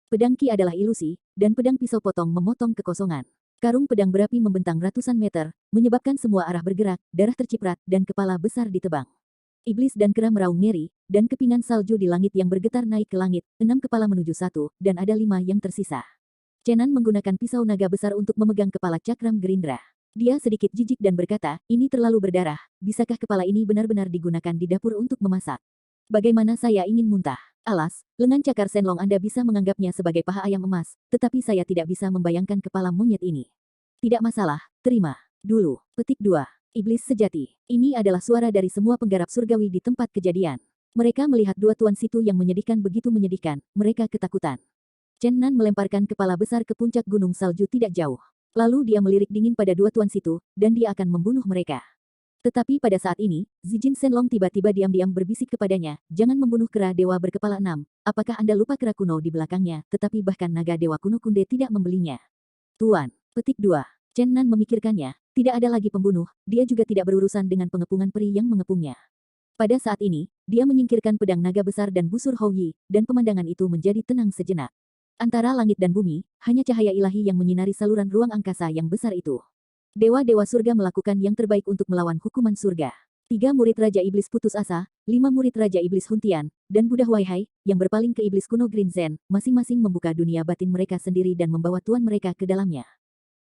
[SPEAKER 1] Pedang Ki adalah ilusi, dan pedang pisau potong memotong kekosongan. Karung pedang berapi membentang ratusan meter, menyebabkan semua arah bergerak, darah terciprat, dan kepala besar ditebang. Iblis dan kera meraung ngeri, dan kepingan salju di langit yang bergetar naik ke langit, 6 kepala menuju 1, dan ada 5 yang tersisa. Chenan menggunakan pisau naga besar untuk memegang kepala cakram gerindra. Dia sedikit jijik dan berkata, ini terlalu berdarah, bisakah kepala ini benar-benar digunakan di dapur untuk memasak? Bagaimana saya ingin muntah? Alas, lengan cakar Senlong Anda bisa menganggapnya sebagai paha ayam emas, tetapi saya tidak bisa membayangkan kepala monyet ini. Tidak masalah, terima. Dulu. Petik 2. Iblis sejati. Ini adalah suara dari semua penggarap surgawi di tempat kejadian. Mereka melihat dua tuan situ yang menyedihkan begitu menyedihkan, mereka ketakutan. Chen Nan melemparkan kepala besar ke puncak gunung salju tidak jauh. Lalu dia melirik dingin pada dua tuan situ, dan dia akan membunuh mereka. Tetapi pada saat ini, Zijin Senlong tiba-tiba diam-diam berbisik kepadanya, jangan membunuh kera dewa berkepala 6, apakah Anda lupa kera kuno di belakangnya, tetapi bahkan naga dewa kuno Kunde tidak membelinya. Tuan. Petik 2. Chen Nan memikirkannya, tidak ada lagi pembunuh, dia juga tidak berurusan dengan pengepungan peri yang mengepungnya. Pada saat ini, dia menyingkirkan pedang naga besar dan busur Hou Yi, dan pemandangan itu menjadi tenang sejenak. Antara langit dan bumi, hanya cahaya ilahi yang menyinari saluran ruang angkasa yang besar itu. Dewa-dewa surga melakukan yang terbaik untuk melawan hukuman surga. 3 murid Raja Iblis putus asa, 5 murid Raja Iblis Huntian, dan Buddha Waihai, yang berpaling ke Iblis kuno Green Zen, masing-masing membuka dunia batin mereka sendiri dan membawa tuan mereka ke dalamnya.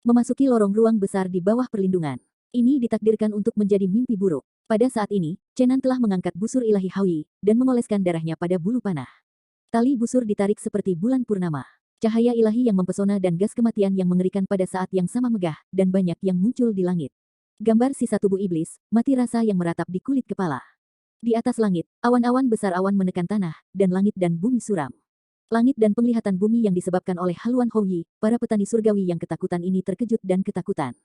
[SPEAKER 1] Memasuki lorong ruang besar di bawah perlindungan. Ini ditakdirkan untuk menjadi mimpi buruk. Pada saat ini, Chenan telah mengangkat busur ilahi Haui, dan mengoleskan darahnya pada bulu panah. Tali busur ditarik seperti bulan purnama. cahaya ilahi yang mempesona dan gas kematian yang mengerikan pada saat yang sama megah, dan banyak yang muncul di langit. Gambar sisa tubuh iblis, mati rasa yang meratap di kulit kepala. Di atas langit, awan-awan besar awan menekan tanah, dan langit dan bumi suram. Langit dan penglihatan bumi yang disebabkan oleh haluan Houyi, para petani surgawi yang ketakutan ini terkejut dan ketakutan.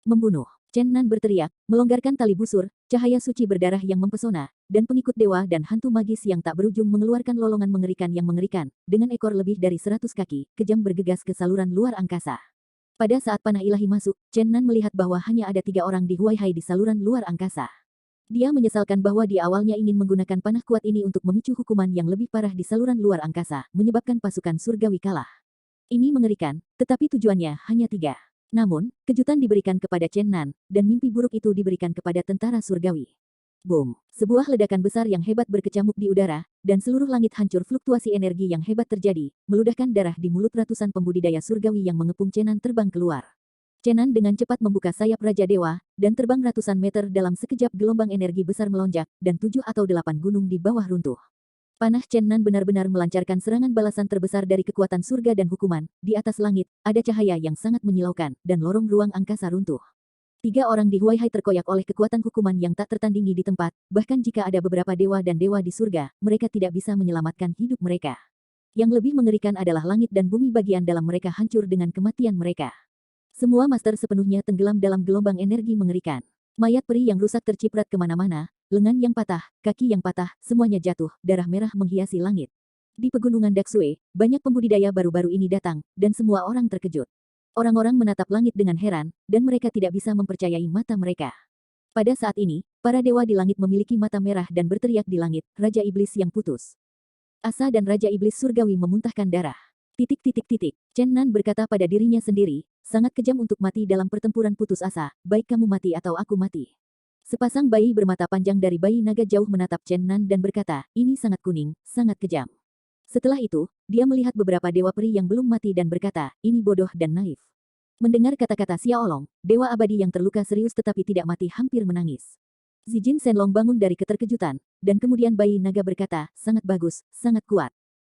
[SPEAKER 1] Membunuh. Chen Nan berteriak, melonggarkan tali busur, cahaya suci berdarah yang mempesona, dan pengikut dewa dan hantu magis yang tak berujung mengeluarkan lolongan mengerikan yang mengerikan, dengan ekor lebih dari 100 kaki, kejam bergegas ke saluran luar angkasa. Pada saat panah ilahi masuk, Chen Nan melihat bahwa hanya ada 3 orang di Huaihai di saluran luar angkasa. Dia menyesalkan bahwa di awalnya ingin menggunakan panah kuat ini untuk memicu hukuman yang lebih parah di saluran luar angkasa, menyebabkan pasukan surgawi kalah. Ini mengerikan, tetapi tujuannya hanya 3. Namun, kejutan diberikan kepada Chen Nan, dan mimpi buruk itu diberikan kepada tentara surgawi. Boom! Sebuah ledakan besar yang hebat berkecamuk di udara, dan seluruh langit hancur. Fluktuasi energi yang hebat terjadi, meludahkan darah di mulut ratusan pembudidaya surgawi yang mengepung Chen Nan terbang keluar. Chen Nan dengan cepat membuka sayap Raja Dewa, dan terbang ratusan meter dalam sekejap. Gelombang energi besar melonjak, dan 7 atau 8 gunung di bawah runtuh. Panah Chen Nan benar-benar melancarkan serangan balasan terbesar dari kekuatan surga dan hukuman. Di atas langit, ada cahaya yang sangat menyilaukan, dan lorong ruang angkasa runtuh. 3 orang di Huaihai terkoyak oleh kekuatan hukuman yang tak tertandingi di tempat, bahkan jika ada beberapa dewa dan dewa di surga, mereka tidak bisa menyelamatkan hidup mereka. Yang lebih mengerikan adalah langit dan bumi bagian dalam mereka hancur dengan kematian mereka. Semua master sepenuhnya tenggelam dalam gelombang energi mengerikan. Mayat peri yang rusak terciprat kemana-mana, lengan yang patah, kaki yang patah, semuanya jatuh, darah merah menghiasi langit. Di pegunungan Daksue, banyak pembudidaya baru-baru ini datang, dan semua orang terkejut. Orang-orang menatap langit dengan heran, dan mereka tidak bisa mempercayai mata mereka. Pada saat ini, para dewa di langit memiliki mata merah dan berteriak di langit, Raja Iblis yang putus asa dan Raja Iblis Surgawi memuntahkan darah. Chen Nan berkata pada dirinya sendiri, sangat kejam untuk mati dalam pertempuran putus asa, baik kamu mati atau aku mati. Sepasang bayi bermata panjang dari bayi naga jauh menatap Chen Nan dan berkata, ini sangat kuning, sangat kejam. Setelah itu, dia melihat beberapa dewa peri yang belum mati dan berkata, ini bodoh dan naif. Mendengar kata-kata Xiaolong, dewa abadi yang terluka serius tetapi tidak mati hampir menangis. Zijin Shenlong bangun dari keterkejutan, dan kemudian bayi naga berkata, sangat bagus, sangat kuat.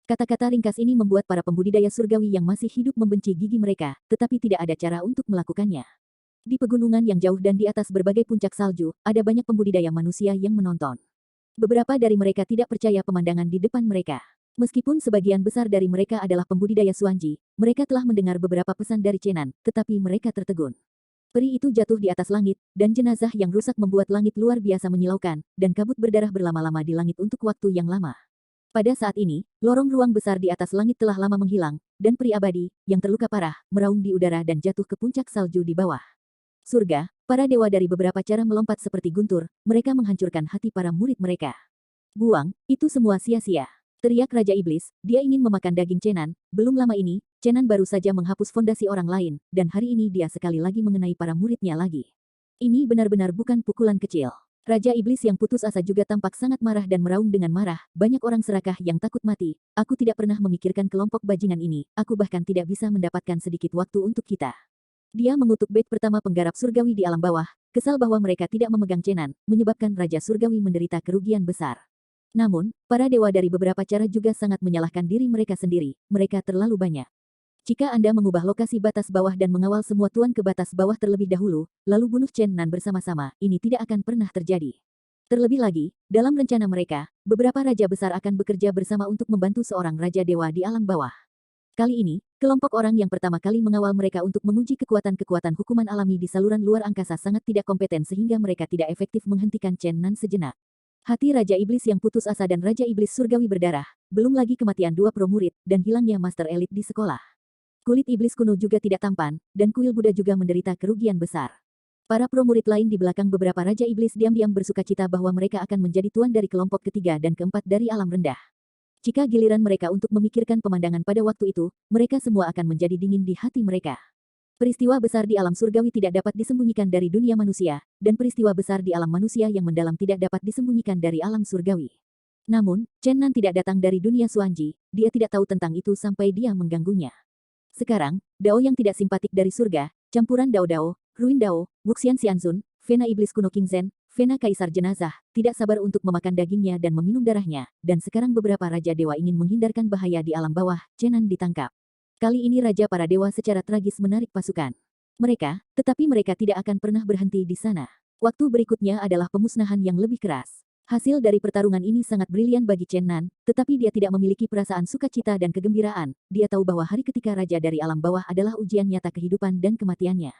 [SPEAKER 1] Kata-kata ringkas ini membuat para pembudidaya surgawi yang masih hidup membenci gigi mereka, tetapi tidak ada cara untuk melakukannya. Di pegunungan yang jauh dan di atas berbagai puncak salju, ada banyak pembudidaya manusia yang menonton. Beberapa dari mereka tidak percaya pemandangan di depan mereka. Meskipun sebagian besar dari mereka adalah pembudidaya Suanji, mereka telah mendengar beberapa pesan dari Chen Nan, tetapi mereka tertegun. Peri itu jatuh di atas langit, dan jenazah yang rusak membuat langit luar biasa menyilaukan, dan kabut berdarah berlama-lama di langit untuk waktu yang lama. Pada saat ini, lorong ruang besar di atas langit telah lama menghilang, dan peri abadi, yang terluka parah, meraung di udara dan jatuh ke puncak salju di bawah. Surga, para dewa dari beberapa cara melompat seperti guntur, mereka menghancurkan hati para murid mereka. Buang, itu semua sia-sia. Teriak Raja Iblis, dia ingin memakan daging Chen Nan. Belum lama ini, Chen Nan baru saja menghapus fondasi orang lain, dan hari ini dia sekali lagi mengenai para muridnya lagi. Ini benar-benar bukan pukulan kecil. Raja Iblis yang putus asa juga tampak sangat marah dan meraung dengan marah, banyak orang serakah yang takut mati. Aku tidak pernah memikirkan kelompok bajingan ini, aku bahkan tidak bisa mendapatkan sedikit waktu untuk kita. Dia mengutuk bait pertama penggarap surgawi di alam bawah, kesal bahwa mereka tidak memegang Chen Nan, menyebabkan Raja Surgawi menderita kerugian besar. Namun, para dewa dari beberapa cara juga sangat menyalahkan diri mereka sendiri, mereka terlalu banyak. Jika Anda mengubah lokasi batas bawah dan mengawal semua tuan ke batas bawah terlebih dahulu, lalu bunuh Chen Nan bersama-sama, ini tidak akan pernah terjadi. Terlebih lagi, dalam rencana mereka, beberapa raja besar akan bekerja bersama untuk membantu seorang raja dewa di alam bawah. Kali ini, kelompok orang yang pertama kali mengawal mereka untuk menguji kekuatan-kekuatan hukuman alami di saluran luar angkasa sangat tidak kompeten sehingga mereka tidak efektif menghentikan Chen Nan sejenak. Hati Raja Iblis yang putus asa dan Raja Iblis Surgawi berdarah, belum lagi kematian 2 pro murid, dan hilangnya master elit di sekolah. Kulit iblis kuno juga tidak tampan, dan kuil Buddha juga menderita kerugian besar. Para pro murid lain di belakang beberapa Raja Iblis diam-diam bersukacita bahwa mereka akan menjadi tuan dari kelompok ketiga dan keempat dari alam rendah. Jika giliran mereka untuk memikirkan pemandangan pada waktu itu, mereka semua akan menjadi dingin di hati mereka. Peristiwa besar di alam surgawi tidak dapat disembunyikan dari dunia manusia, dan peristiwa besar di alam manusia yang mendalam tidak dapat disembunyikan dari alam surgawi. Namun, Chen Nan tidak datang dari dunia Suanji, dia tidak tahu tentang itu sampai dia mengganggunya. Sekarang, Dao yang tidak simpatik dari surga, campuran Dao-Dao, Ruin Dao, Wuxian Xianzun, Vena Iblis Kuno King Zhen, Vena Kaisar Jenazah, tidak sabar untuk memakan dagingnya dan meminum darahnya, dan sekarang beberapa Raja Dewa ingin menghindarkan bahaya di alam bawah, Chen Nan ditangkap. Kali ini Raja para Dewa secara tragis menarik pasukan. Tetapi mereka tidak akan pernah berhenti di sana. Waktu berikutnya adalah pemusnahan yang lebih keras. Hasil dari pertarungan ini sangat brilian bagi Chen Nan, tetapi dia tidak memiliki perasaan sukacita dan kegembiraan. Dia tahu bahwa hari ketika Raja dari alam bawah adalah ujian nyata kehidupan dan kematiannya.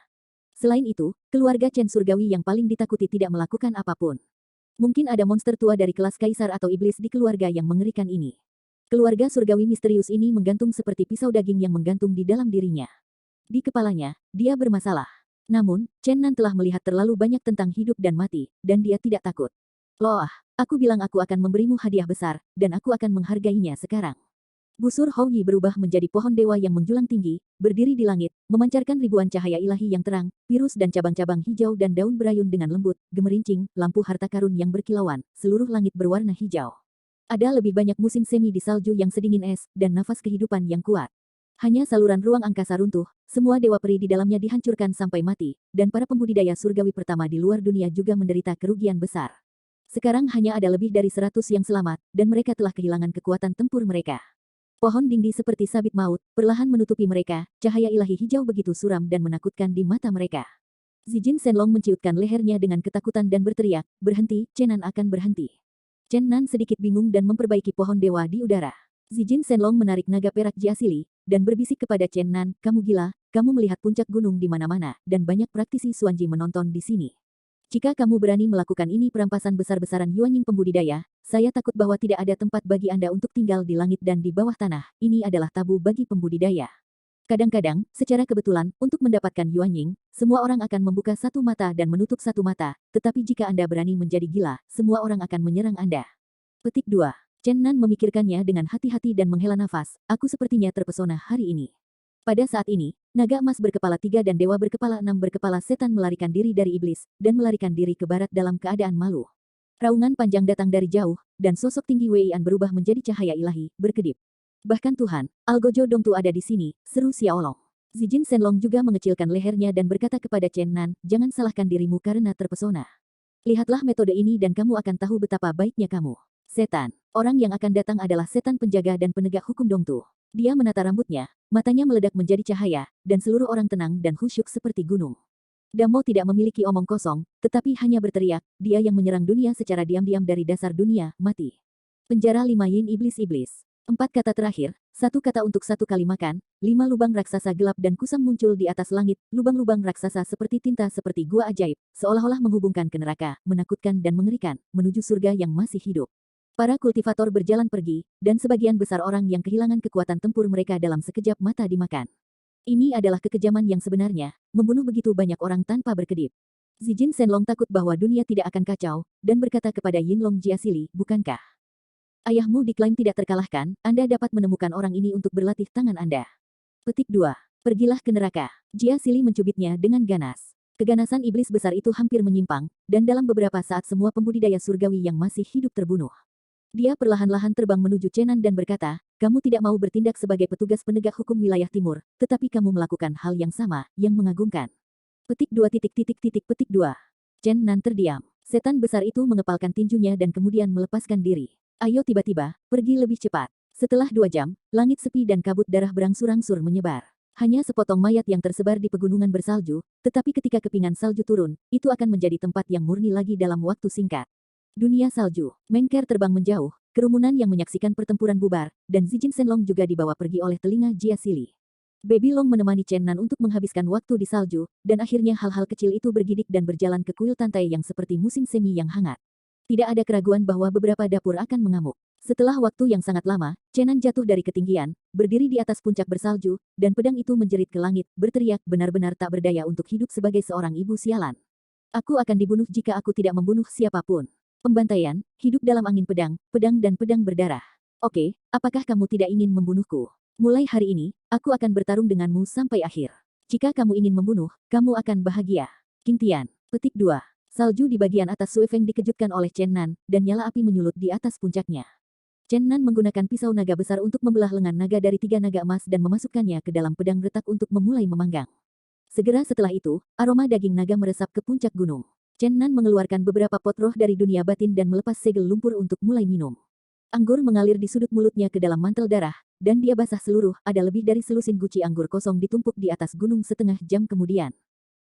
[SPEAKER 1] Selain itu, keluarga Chen Surgawi yang paling ditakuti tidak melakukan apapun. Mungkin ada monster tua dari kelas kaisar atau iblis di keluarga yang mengerikan ini. Keluarga surgawi misterius ini menggantung seperti pisau daging yang menggantung di dalam dirinya. Di kepalanya, dia bermasalah. Namun, Chen Nan telah melihat terlalu banyak tentang hidup dan mati, dan dia tidak takut. Loah, aku bilang aku akan memberimu hadiah besar, dan aku akan menghargainya sekarang. Busur Hou Yi berubah menjadi pohon dewa yang menjulang tinggi, berdiri di langit, memancarkan ribuan cahaya ilahi yang terang, virus dan cabang-cabang hijau dan daun berayun dengan lembut, gemerincing, lampu harta karun yang berkilauan, seluruh langit berwarna hijau. Ada lebih banyak musim semi di salju yang sedingin es, dan nafas kehidupan yang kuat. Hanya saluran ruang angkasa runtuh, semua dewa peri di dalamnya dihancurkan sampai mati, dan para pembudidaya surgawi pertama di luar dunia juga menderita kerugian besar. Sekarang hanya ada lebih dari 100 yang selamat, dan mereka telah kehilangan kekuatan tempur mereka. Pohon dingdi seperti sabit maut, perlahan menutupi mereka, cahaya ilahi hijau begitu suram dan menakutkan di mata mereka. Zijin Shenlong menciutkan lehernya dengan ketakutan dan berteriak, berhenti, Chen Nan akan berhenti. Chen Nan sedikit bingung dan memperbaiki pohon dewa di udara. Zijin Shenlong menarik naga perak Jiasili, dan berbisik kepada Chen Nan, kamu gila, kamu melihat puncak gunung di mana-mana, dan banyak praktisi Suanji menonton di sini. Jika kamu berani melakukan ini perampasan besar-besaran Yuanying pembudidaya, saya takut bahwa tidak ada tempat bagi Anda untuk tinggal di langit dan di bawah tanah, ini adalah tabu bagi pembudidaya. Kadang-kadang, secara kebetulan, untuk mendapatkan Yuanying, semua orang akan membuka satu mata dan menutup satu mata, tetapi jika Anda berani menjadi gila, semua orang akan menyerang Anda. Petik 2. Chen Nan memikirkannya dengan hati-hati dan menghela nafas, aku sepertinya terpesona hari ini. Pada saat ini, naga emas berkepala 3 dan dewa berkepala 6 berkepala setan melarikan diri dari iblis, dan melarikan diri ke barat dalam keadaan malu. Raungan panjang datang dari jauh, dan sosok tinggi Wei An berubah menjadi cahaya ilahi, berkedip. Bahkan Tuhan, Algojo Dongtu ada di sini, seru Xiaolong. Zijin Shenlong juga mengecilkan lehernya dan berkata kepada Chen Nan, jangan salahkan dirimu karena terpesona. Lihatlah metode ini dan kamu akan tahu betapa baiknya kamu. Setan, orang yang akan datang adalah setan penjaga dan penegak hukum Dongtu. Dia menata rambutnya, matanya meledak menjadi cahaya, dan seluruh orang tenang dan khusyuk seperti gunung. Damo tidak memiliki omong kosong, tetapi hanya berteriak, dia yang menyerang dunia secara diam-diam dari dasar dunia, mati. Penjara 5 yin iblis-iblis. 4 kata terakhir, 1 kata untuk 1 kali makan, 5 lubang raksasa gelap dan kusam muncul di atas langit, lubang-lubang raksasa seperti tinta seperti gua ajaib, seolah-olah menghubungkan ke neraka, menakutkan dan mengerikan, menuju surga yang masih hidup. Para kultivator berjalan pergi, dan sebagian besar orang yang kehilangan kekuatan tempur mereka dalam sekejap mata dimakan. Ini adalah kekejaman yang sebenarnya, membunuh begitu banyak orang tanpa berkedip. Zijin Shenlong takut bahwa dunia tidak akan kacau, dan berkata kepada Yinlong Jiasili, bukankah ayahmu diklaim tidak terkalahkan, Anda dapat menemukan orang ini untuk berlatih tangan Anda. Petik 2. Pergilah ke neraka. Jiasili mencubitnya dengan ganas. Keganasan iblis besar itu hampir menyimpang, dan dalam beberapa saat semua pembudidaya surgawi yang masih hidup terbunuh. Dia perlahan-lahan terbang menuju Chen Nan dan berkata, kamu tidak mau bertindak sebagai petugas penegak hukum wilayah timur, tetapi kamu melakukan hal yang sama, yang mengagumkan. Petik 2. Petik 2. Chen Nan terdiam. Setan besar itu mengepalkan tinjunya dan kemudian melepaskan diri. Ayo tiba-tiba, pergi lebih cepat. Setelah 2 jam, langit sepi dan kabut darah berangsur-angsur menyebar. Hanya sepotong mayat yang tersebar di pegunungan bersalju, tetapi ketika kepingan salju turun, itu akan menjadi tempat yang murni lagi dalam waktu singkat. Dunia salju, Mengker terbang menjauh, kerumunan yang menyaksikan pertempuran bubar, dan Zijin Shenlong juga dibawa pergi oleh telinga Jiasili. Baby Long menemani Chen Nan untuk menghabiskan waktu di salju, dan akhirnya hal-hal kecil itu bergidik dan berjalan ke kuil tantai yang seperti musim semi yang hangat. Tidak ada keraguan bahwa beberapa dapur akan mengamuk. Setelah waktu yang sangat lama, Chen Nan jatuh dari ketinggian, berdiri di atas puncak bersalju, dan pedang itu menjerit ke langit, berteriak benar-benar tak berdaya untuk hidup sebagai seorang ibu sialan. Aku akan dibunuh jika aku tidak membunuh siapapun. Pembantaian, hidup dalam angin pedang dan pedang berdarah. Oke, apakah kamu tidak ingin membunuhku? Mulai hari ini, aku akan bertarung denganmu sampai akhir. Jika kamu ingin membunuh, kamu akan bahagia. Qingtian. Petik 2. Salju di bagian atas Suifeng dikejutkan oleh Chen Nan, dan nyala api menyulut di atas puncaknya. Chen Nan menggunakan pisau naga besar untuk membelah lengan naga dari 3 naga emas dan memasukkannya ke dalam pedang retak untuk memulai memanggang. Segera setelah itu, aroma daging naga meresap ke puncak gunung. Chen Nan mengeluarkan beberapa pot roh dari dunia batin dan melepas segel lumpur untuk mulai minum. Anggur mengalir di sudut mulutnya ke dalam mantel darah, dan dia basah seluruh, ada lebih dari selusin guci anggur kosong ditumpuk di atas gunung setengah jam kemudian.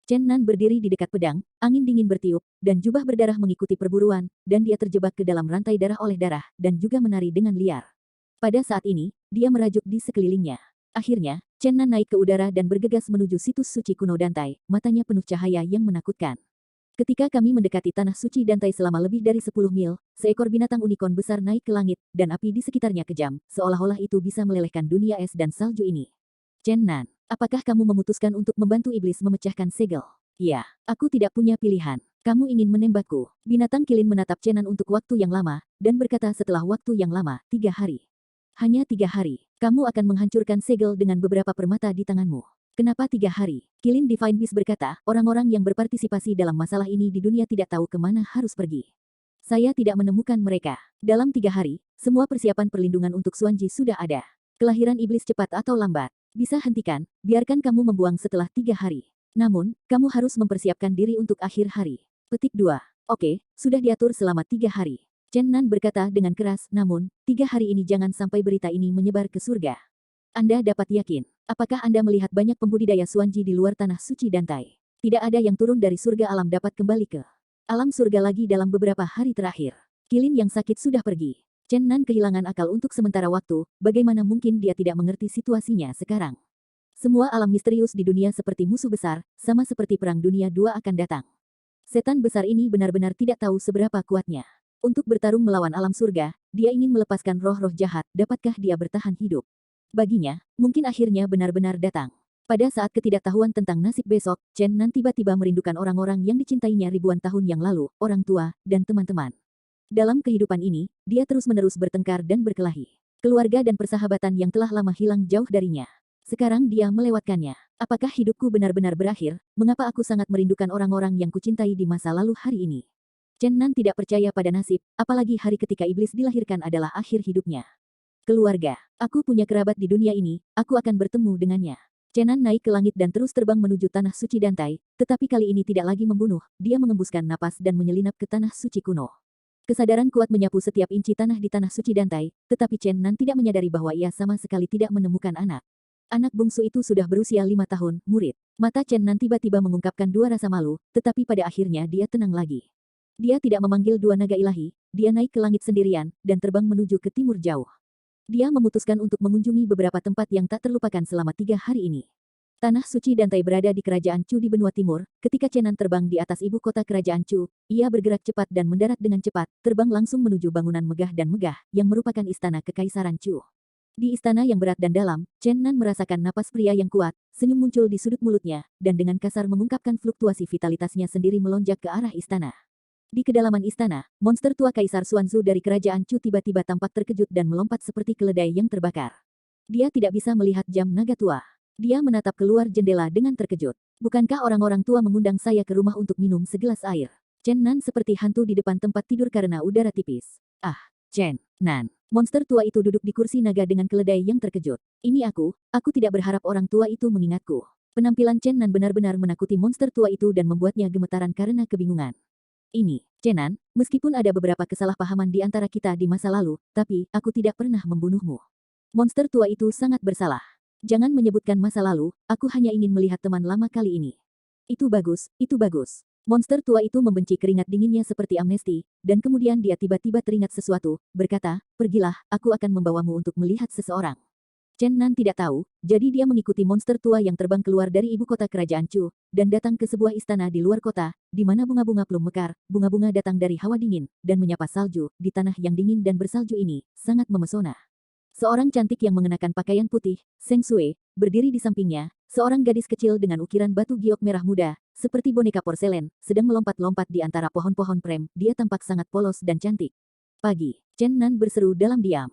[SPEAKER 1] Chen Nan berdiri di dekat pedang, angin dingin bertiup, dan jubah berdarah mengikuti perburuan, dan dia terjebak ke dalam rantai darah oleh darah, dan juga menari dengan liar. Pada saat ini, dia merajuk di sekelilingnya. Akhirnya, Chen Nan naik ke udara dan bergegas menuju situs suci kuno Dantai, matanya penuh cahaya yang menakutkan. Ketika kami mendekati tanah suci Dantai selama lebih dari 10 mil, seekor binatang unicorn besar naik ke langit, dan api di sekitarnya kejam, seolah-olah itu bisa melelehkan dunia es dan salju ini. Chen Nan, apakah kamu memutuskan untuk membantu iblis memecahkan segel? Ya, aku tidak punya pilihan. Kamu ingin menembakku. Binatang kilin menatap Chen Nan untuk waktu yang lama, dan berkata setelah waktu yang lama, 3 hari. Hanya 3 hari. Kamu akan menghancurkan segel dengan beberapa permata di tanganmu. Kenapa 3 hari? Kilin Divine Beast berkata, orang-orang yang berpartisipasi dalam masalah ini di dunia tidak tahu kemana harus pergi. Saya tidak menemukan mereka. Dalam 3 hari, semua persiapan perlindungan untuk Xuanji sudah ada. Kelahiran iblis cepat atau lambat. Bisa hentikan, biarkan kamu membuang setelah 3 hari. Namun, kamu harus mempersiapkan diri untuk akhir hari. Petik 2. Oke, sudah diatur selama 3 hari. Chen Nan berkata dengan keras, namun, 3 hari ini jangan sampai berita ini menyebar ke surga. Anda dapat yakin. Apakah Anda melihat banyak pembudidaya Xuanji di luar tanah suci Dantai? Tidak ada yang turun dari surga alam dapat kembali ke alam surga lagi dalam beberapa hari terakhir. Kilin yang sakit sudah pergi. Chen Nan kehilangan akal untuk sementara waktu, bagaimana mungkin dia tidak mengerti situasinya sekarang. Semua alam misterius di dunia seperti musuh besar, sama seperti Perang Dunia II akan datang. Setan besar ini benar-benar tidak tahu seberapa kuatnya. Untuk bertarung melawan alam surga, dia ingin melepaskan roh-roh jahat, dapatkah dia bertahan hidup? Baginya, mungkin akhirnya benar-benar datang. Pada saat ketidaktahuan tentang nasib besok, Chen Nan tiba-tiba merindukan orang-orang yang dicintainya ribuan tahun yang lalu, orang tua, dan teman-teman. Dalam kehidupan ini, dia terus-menerus bertengkar dan berkelahi. Keluarga dan persahabatan yang telah lama hilang jauh darinya. Sekarang dia melewatkannya. Apakah hidupku benar-benar berakhir? Mengapa aku sangat merindukan orang-orang yang kucintai di masa lalu hari ini? Chen Nan tidak percaya pada nasib, apalagi hari ketika iblis dilahirkan adalah akhir hidupnya. Keluarga. Aku punya kerabat di dunia ini, aku akan bertemu dengannya. Chen Nan naik ke langit dan terus terbang menuju tanah suci Dantai, tetapi kali ini tidak lagi membunuh, dia mengembuskan napas dan menyelinap ke tanah suci kuno. Kesadaran kuat menyapu setiap inci tanah di tanah suci Dantai, tetapi Chen Nan tidak menyadari bahwa ia sama sekali tidak menemukan anak. Anak bungsu itu sudah berusia 5 tahun, murid. Mata Chen Nan tiba-tiba mengungkapkan 2 rasa malu, tetapi pada akhirnya dia tenang lagi. Dia tidak memanggil 2 naga ilahi, dia naik ke langit sendirian, dan terbang menuju ke timur jauh. Dia memutuskan untuk mengunjungi beberapa tempat yang tak terlupakan selama 3 hari ini. Tanah suci Dantai berada di kerajaan Chu di benua timur. Ketika Chen Nan terbang di atas ibu kota kerajaan Chu, ia bergerak cepat dan mendarat dengan cepat, terbang langsung menuju bangunan megah dan megah, yang merupakan istana kekaisaran Chu. Di istana yang berat dan dalam, Chen Nan merasakan napas pria yang kuat, senyum muncul di sudut mulutnya, dan dengan kasar mengungkapkan fluktuasi vitalitasnya sendiri melonjak ke arah istana. Di kedalaman istana, monster tua Kaisar Xuanzu dari kerajaan Chu tiba-tiba tampak terkejut dan melompat seperti keledai yang terbakar. Dia tidak bisa melihat jam naga tua. Dia menatap keluar jendela dengan terkejut. Bukankah orang-orang tua mengundang saya ke rumah untuk minum segelas air? Chen Nan seperti hantu di depan tempat tidur karena udara tipis. Ah, Chen Nan. Monster tua itu duduk di kursi naga dengan keledai yang terkejut. Ini aku tidak berharap orang tua itu mengingatku. Penampilan Chen Nan benar-benar menakuti monster tua itu dan membuatnya gemetaran karena kebingungan. Ini, Chen Nan, meskipun ada beberapa kesalahpahaman di antara kita di masa lalu, tapi aku tidak pernah membunuhmu. Monster tua itu sangat bersalah. Jangan menyebutkan masa lalu, aku hanya ingin melihat teman lama kali ini. Itu bagus, itu bagus. Monster tua itu membenci keringat dinginnya seperti amnesti, dan kemudian dia tiba-tiba teringat sesuatu, berkata, pergilah, aku akan membawamu untuk melihat seseorang. Chen Nan tidak tahu, jadi dia mengikuti monster tua yang terbang keluar dari ibu kota kerajaan Chu, dan datang ke sebuah istana di luar kota, di mana bunga-bunga plum mekar, bunga-bunga datang dari hawa dingin, dan menyapa salju, di tanah yang dingin dan bersalju ini, sangat memesona. Seorang cantik yang mengenakan pakaian putih, Seng Sui, berdiri di sampingnya, seorang gadis kecil dengan ukiran batu giok merah muda, seperti boneka porselen, sedang melompat-lompat di antara pohon-pohon prem, dia tampak sangat polos dan cantik. Pagi, Chen Nan berseru dalam diam.